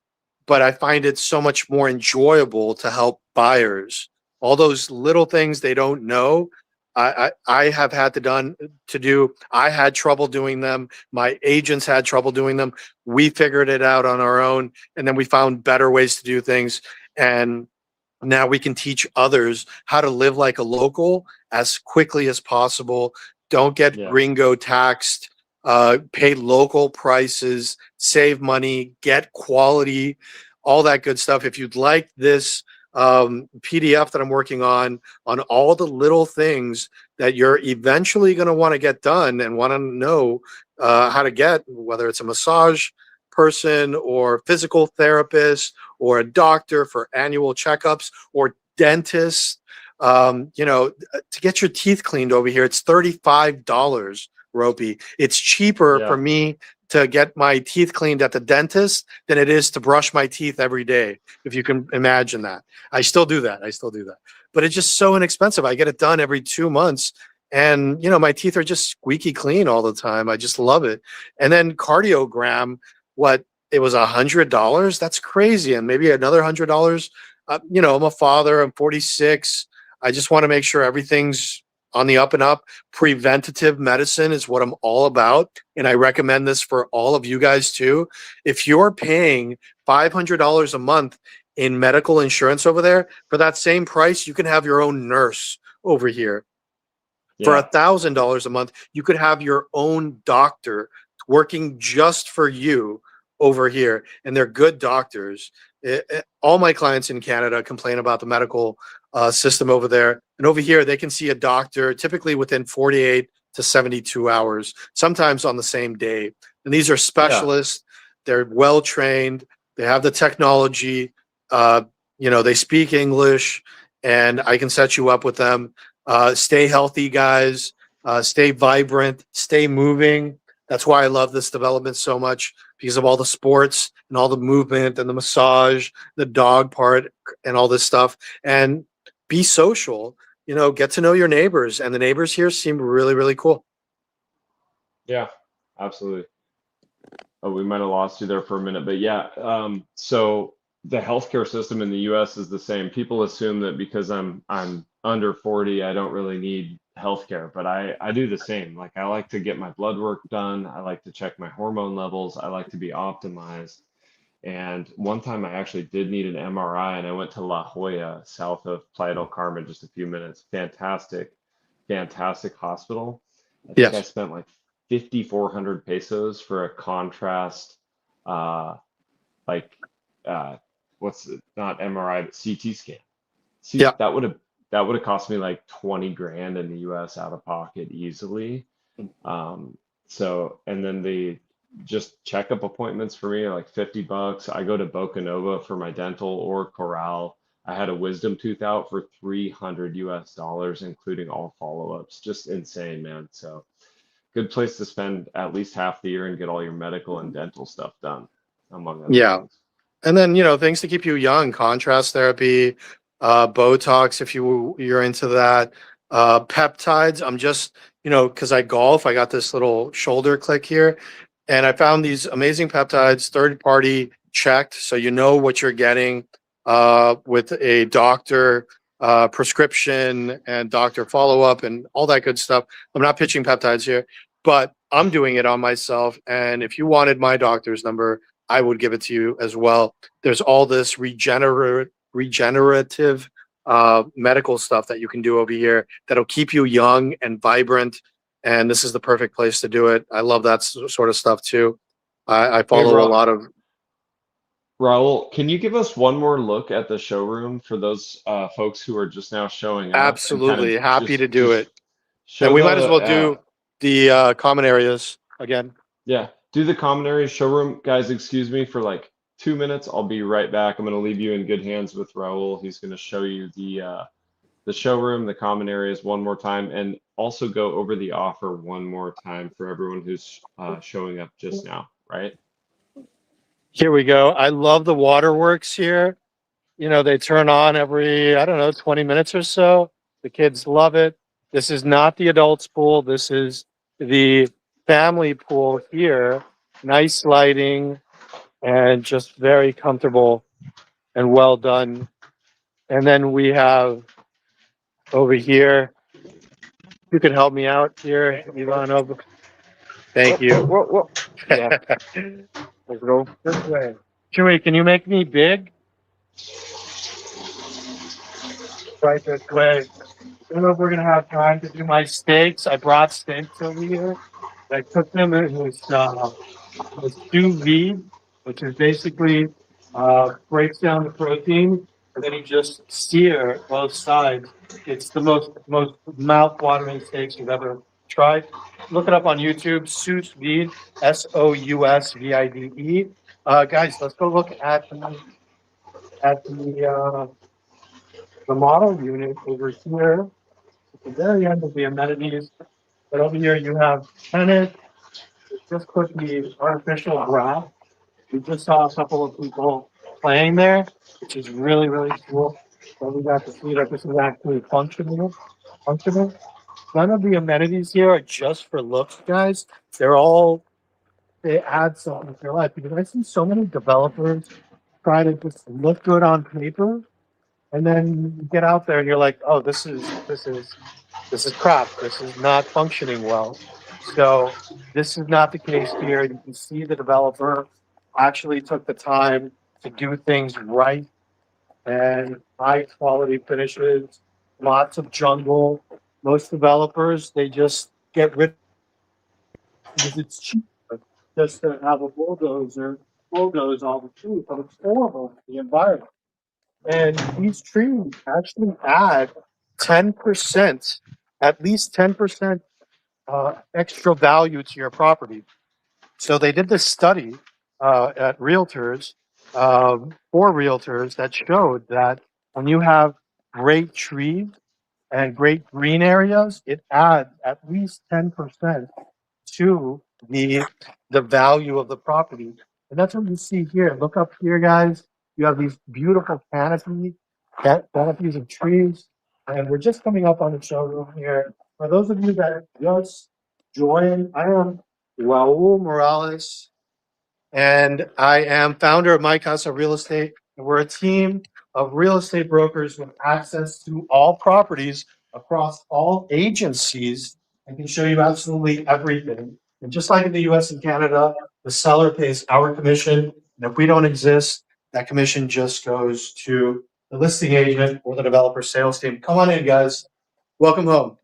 But I find it so much more enjoyable to help buyers. All those little things they don't know, I have had to do. I had trouble doing them. My agents had trouble doing them. We figured it out on our own, and then we found better ways to do things. And now we can teach others how to live like a local as quickly as possible. Don't get gringo taxed. Pay local prices, save money, get quality, all that good stuff. If you'd like this PDF that I'm working on all the little things that you're eventually going to want to get done and want to know how to get, whether it's a massage person or physical therapist or a doctor for annual checkups or dentist, to get your teeth cleaned over here, it's $35. Ropey. It's cheaper for me to get my teeth cleaned at the dentist than it is to brush my teeth every day. If you can imagine that. I still do that. But it's just so inexpensive. I get it done every 2 months. And, my teeth are just squeaky clean all the time. I just love it. And then cardiogram, it was $100. That's crazy. And maybe another $100. I'm a father. I'm 46. I just want to make sure everything's on the up and up. Preventative medicine is what I'm all about. And I recommend this for all of you guys too. If you're paying $500 a month in medical insurance over there, for that same price, you can have your own nurse over here. For $1,000 a month, you could have your own doctor working just for you over here. And they're good doctors. All my clients in Canada complain about the medical system over there. And over here, they can see a doctor typically within 48 to 72 hours, sometimes on the same day. And these are specialists. They're well trained. They have the technology. They speak English, and I can set you up with them. Stay healthy, guys. Stay vibrant. Stay moving. That's why I love this development so much, because of all the sports and all the movement and the massage, the dog part, and all this stuff. And be social. Get to know your neighbors. And the neighbors here seem really, really cool. Yeah, absolutely. Oh, we might have lost you there for a minute, but yeah. So the healthcare system in the U.S. is the same. People assume that because I'm under 40, I don't really need healthcare, but I do the same. Like, I like to get my blood work done. I like to check my hormone levels. I like to be optimized. And one time I actually did need an MRI, and I went to La Jolla, south of Playa del Carmen, just a few minutes. Fantastic, fantastic hospital. I think I Yes. spent like 5,400 pesos for a contrast, like what's it, not MRI, but CT scan. See, Yeah. that would have cost me like 20 grand in the US out of pocket easily. And then the just checkup appointments for me are like $50. I go to Boca Nova for my dental or Corral. I had a wisdom tooth out for $300 US, including all follow-ups. Just insane, man. So good place to spend at least half the year and get all your medical and dental stuff done, among other Yeah. things. And then, things to keep you young, contrast therapy, Botox, if you're into that, peptides. I'm just, because I golf, I got this little shoulder click here, and I found these amazing peptides, third party checked. So you know what you're getting with a doctor prescription and doctor follow up and all that good stuff. I'm not pitching peptides here, but I'm doing it on myself. And if you wanted my doctor's number, I would give it to you as well. There's all this regenerative medical stuff that you can do over here that'll keep you young and vibrant. And this is the perfect place to do it. I love that sort of stuff too. I Hey, follow a lot of. Raul, can you give us one more look at the showroom for those folks who are just now showing up, and kind Absolutely of happy to do it. And show we might as the well do the common areas again. yeah, do the common area showroom, guys. Excuse me for like 2 minutes. I'll be right back. I'm going to leave you in good hands with Raul. He's going to show you the showroom, the common areas one more time, and also go over the offer one more time for everyone who's showing up just now, right? Here we go. I love the waterworks here. They turn on every, I don't know, 20 minutes or so. The kids love it. This is not the adults pool. This is the family pool here. Nice lighting and just very comfortable and well done. And then we have over here, you can help me out here, Ivanov. Thank you. Whoa. Yeah. Let's go this way. Chewy, can you make me big? Right this way. I don't know if we're gonna have time to do my steaks. I brought steaks over here. I cooked them in this sous vide, which is basically breaks down the protein, and then you just sear both sides. It's the most mouth-watering steaks you've ever tried. Look it up on YouTube. Sous vide, SOUSVIDE. Guys, let's go look at the model unit over here. At the very end of the amenities, but over here you have tennis. Just put the artificial grass. We just saw a couple of people playing there, which is really, really cool. So we got to see that this is actually functional. None of the amenities here are just for looks, guys. They add something to your life, because I see so many developers try to just look good on paper, and then you get out there and you're like, oh, this is crap. This is not functioning well. So this is not the case here. You can see the developer actually took the time to do things right, and high quality finishes, lots of jungle. Most developers, they just get rid because it's cheaper just to have a bulldoze all the trees, but it's horrible for the environment. And these trees actually add 10%, at least 10% extra value to your property. So they did this study at realtors, for realtors, that showed that when you have great trees and great green areas, it adds at least 10% to the value of the property. And that's what you see here. Look up here, guys. You have these beautiful canopies of trees. And we're just coming up on the showroom here. For those of you that just joined, I am Raul Morales, and I am founder of MyCasa Real Estate. And we're a team of real estate brokers with access to all properties across all agencies and can show you absolutely everything. And just like in the US and Canada, the seller pays our commission. And if we don't exist, that commission just goes to the listing agent or the developer sales team. Come on in, guys. Welcome home.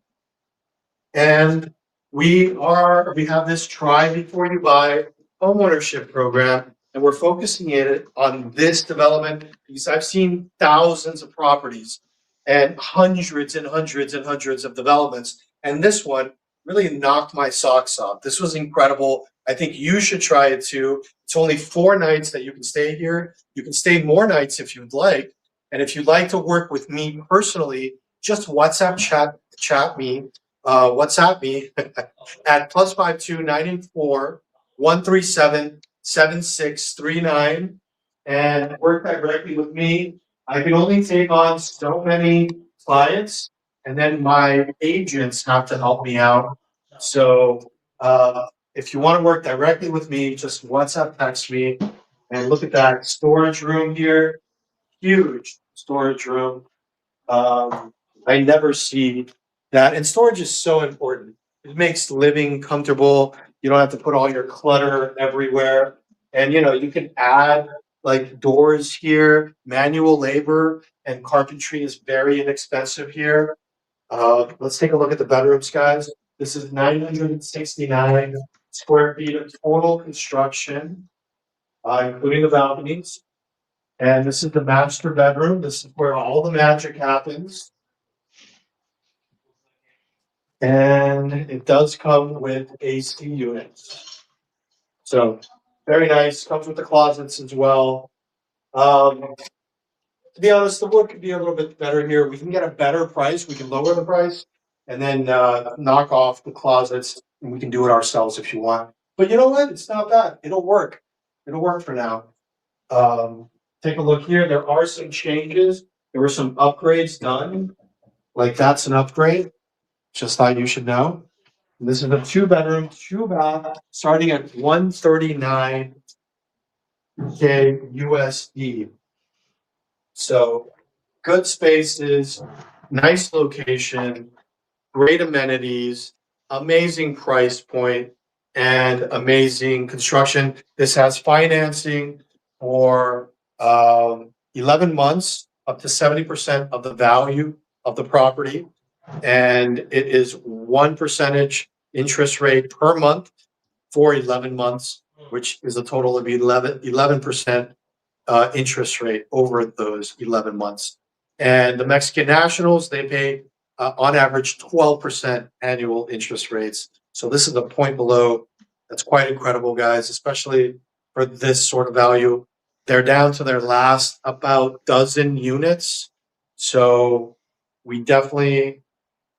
And we have this try before you buy homeownership program, and we're focusing it on this development because I've seen thousands of properties and hundreds and hundreds and hundreds of developments. And this one really knocked my socks off. This was incredible. I think you should try it too. It's only 4 nights that you can stay here. You can stay more nights if you'd like. And if you'd like to work with me personally, just WhatsApp chat me. WhatsApp me at +52 984 137 7639 and work directly with me. I can only take on so many clients, and then my agents have to help me out. So if you want to work directly with me, just WhatsApp text me. And look at that storage room here, huge storage room. I never see that. And storage is so important. It makes living comfortable. You don't have to put all your clutter everywhere. And you can add like doors here, manual labor, and carpentry is very inexpensive here. Let's take a look at the bedrooms, guys. This is 969 square feet of total construction, including the balconies. And this is the master bedroom. This is where all the magic happens. And it does come with AC units. So very nice. Comes with the closets as well. To be honest, the wood could be a little bit better here. We can get a better price. We can lower the price and then knock off the closets, and we can do it ourselves if you want. But you know what? It's not bad. It'll work. It'll work for now. Take a look here. There are some changes. There were some upgrades done. Like that's an upgrade. Just thought you should know. And this is a 2-bedroom, 2-bath, starting at $139K USD. So good spaces, nice location, great amenities, amazing price point, and amazing construction. This has financing for 11 months, up to 70% of the value of the property. And it is 1% interest rate per month for 11 months, which is a total of 11% interest rate over those 11 months. And the Mexican nationals, they pay on average 12% annual interest rates. So this is a point below. That's quite incredible, guys, especially for this sort of value. They're down to their last about dozen units. So we definitely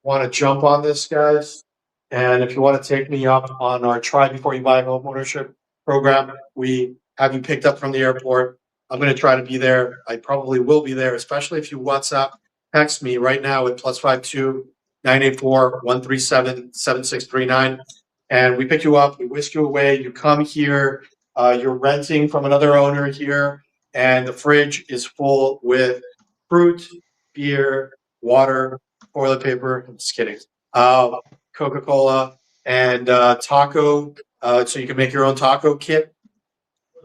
want to jump on this, guys. And if you want to take me up on our Try Before You Buy home ownership program, we have you picked up from the airport. I'm going to try to be there. I probably will be there, especially if you WhatsApp text me right now at +52 984 137 7639. And we pick you up, we whisk you away, you come here, you're renting from another owner here, and the fridge is full with fruit, beer, water, toilet paper. I'm just kidding. Coca-Cola and taco. So you can make your own taco kit,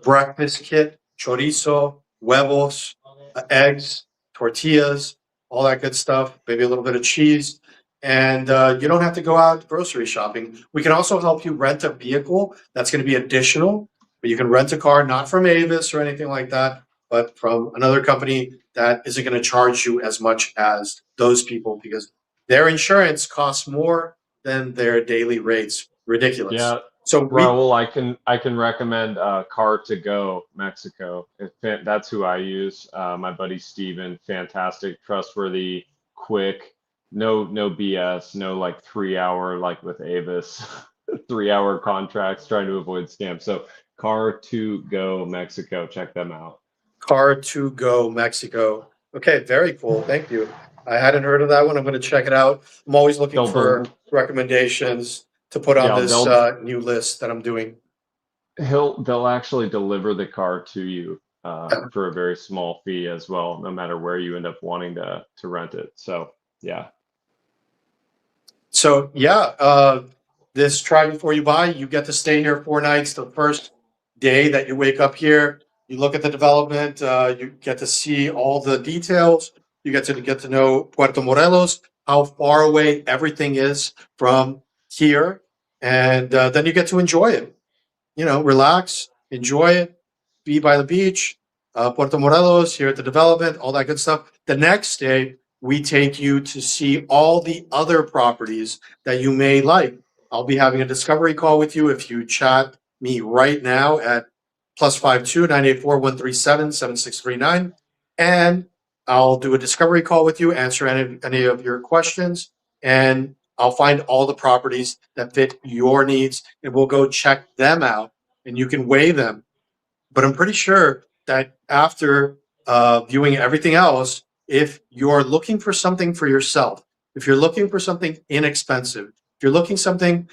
breakfast kit, chorizo, huevos, eggs, tortillas, all that good stuff. Maybe a little bit of cheese. And you don't have to go out grocery shopping. We can also help you rent a vehicle. That's going to be additional. But you can rent a car, not from Avis or anything like that, but from another company that isn't going to charge you as much as those people because their insurance costs more than their daily rates. Ridiculous. Yeah, So we Raul, I can recommend Car to Go Mexico. That's who I use. My buddy Steven, fantastic, trustworthy, quick, no BS, no like 3 hour like with Avis, 3 hour contracts trying to avoid scams. So Car to Go Mexico, check them out. Car to Go Mexico. Okay, very cool. Thank you. I hadn't heard of that one. I'm going to check it out. I'm always looking They'll for del recommendations to put on yeah, this new list that I'm doing. they'll actually deliver the car to you for a very small fee as well, no matter where you end up wanting to rent it. So yeah. So yeah, this try before you buy, you get to stay here 4 nights. The first day that you wake up here, you look at the development, you get to see all the details. You get to know Puerto Morelos, how far away everything is from here, and then you get to enjoy it. You know, relax, enjoy it, be by the beach, Puerto Morelos, here at the development, all that good stuff. The next day, we take you to see all the other properties that you may like. I'll be having a discovery call with you if you chat me right now at +52 984 137 7639. And I'll do a discovery call with you, answer any of your questions, and I'll find all the properties that fit your needs, and we'll go check them out, and you can weigh them. But I'm pretty sure that after viewing everything else, if you're looking for something for yourself, if you're looking for something inexpensive, if you're looking something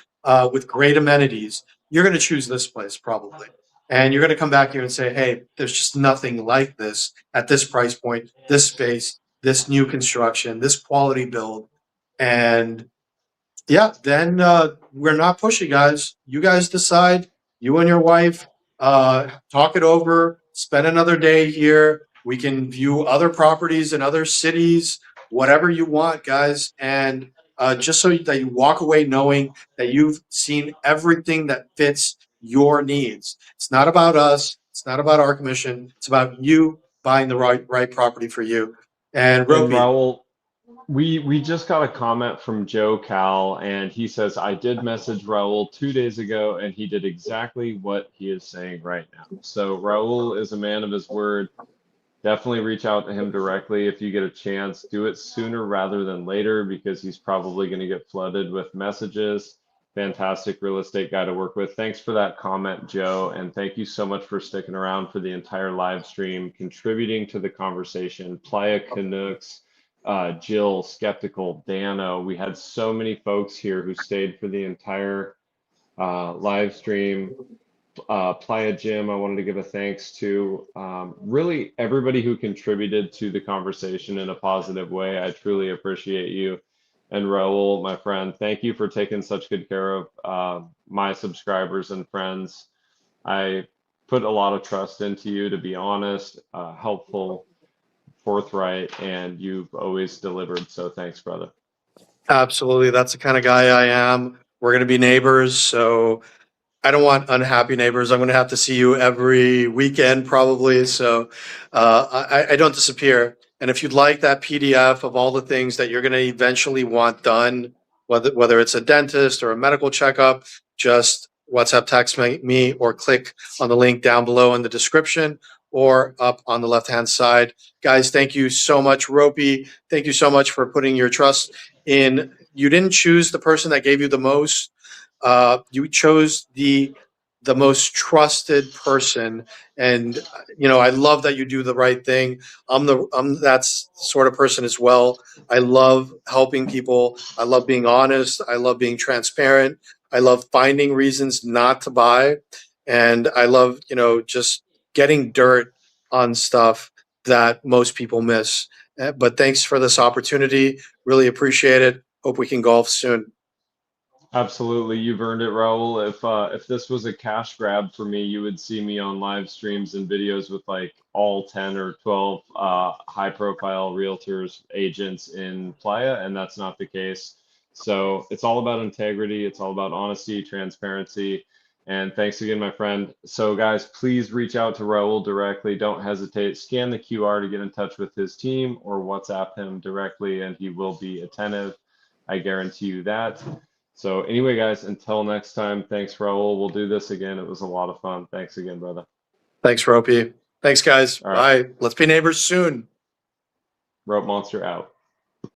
with great amenities, you're going to choose this place probably. And you're going to come back here and say, hey, there's just nothing like this at this price point, this space, this new construction, this quality build. And yeah, then we're not pushy, guys. You guys decide. You and your wife talk it over. Spend another day here. We can view other properties in other cities, whatever you want, guys. And just so that you walk away knowing that you've seen everything that fits your needs. It's not about us. It's not about our commission. It's about you buying the right property for you. And And Ropey, Raul, we just got a comment from Joe Cal, and he says, I did message Raul 2 days ago, and he did exactly what he is saying right now. So Raul is a man of his word. Definitely reach out to him directly if you get a chance. Do it sooner rather than later because he's probably going to get flooded with messages. Fantastic real estate guy to work with. Thanks for that comment, Joe. And thank you so much for sticking around for the entire live stream, contributing to the conversation. Playa Canucks, Jill, Skeptical, Dano. We had so many folks here who stayed for the entire live stream. Playa Jim, I wanted to give a thanks to really everybody who contributed to the conversation in a positive way. I truly appreciate you. And Raul, my friend, thank you for taking such good care of my subscribers and friends. I put a lot of trust into you, to be honest, helpful, forthright, and you've always delivered. So thanks, brother. absolutely. That's the kind of guy I am. We're going to be neighbors. So I don't want unhappy neighbors. I'm going to have to see you every weekend probably. So I don't disappear. And if you'd like that PDF of all the things that you're going to eventually want done, whether it's a dentist or a medical checkup, just WhatsApp text me or click on the link down below in the description or up on the left-hand side. Guys, thank you so much. Ropey, thank you so much for putting your trust in. You didn't choose the person that gave you the most. You chose the most trusted person, and I love that you do the right thing. I'm that sort of person as well. I love helping people. I love being honest. I love being transparent. I love finding reasons not to buy, and I love just getting dirt on stuff that most people miss. But thanks for this opportunity. Really appreciate it. Hope we can golf soon. Absolutely, you've earned it, Raul. If this was a cash grab for me, you would see me on live streams and videos with like all 10 or 12 high-profile realtors, agents in Playa, and that's not the case. So it's all about integrity. It's all about honesty, transparency, And thanks again, my friend. So guys, please reach out to Raul directly. Don't hesitate. Scan the QR to get in touch with his team or WhatsApp him directly, and he will be attentive. I guarantee you that. So anyway, guys, until next time, thanks, Raul. We'll do this again. It was a lot of fun. Thanks again, brother. Thanks, Ropey. Thanks, guys. All right. Bye. Let's be neighbors soon. Rope Monster out.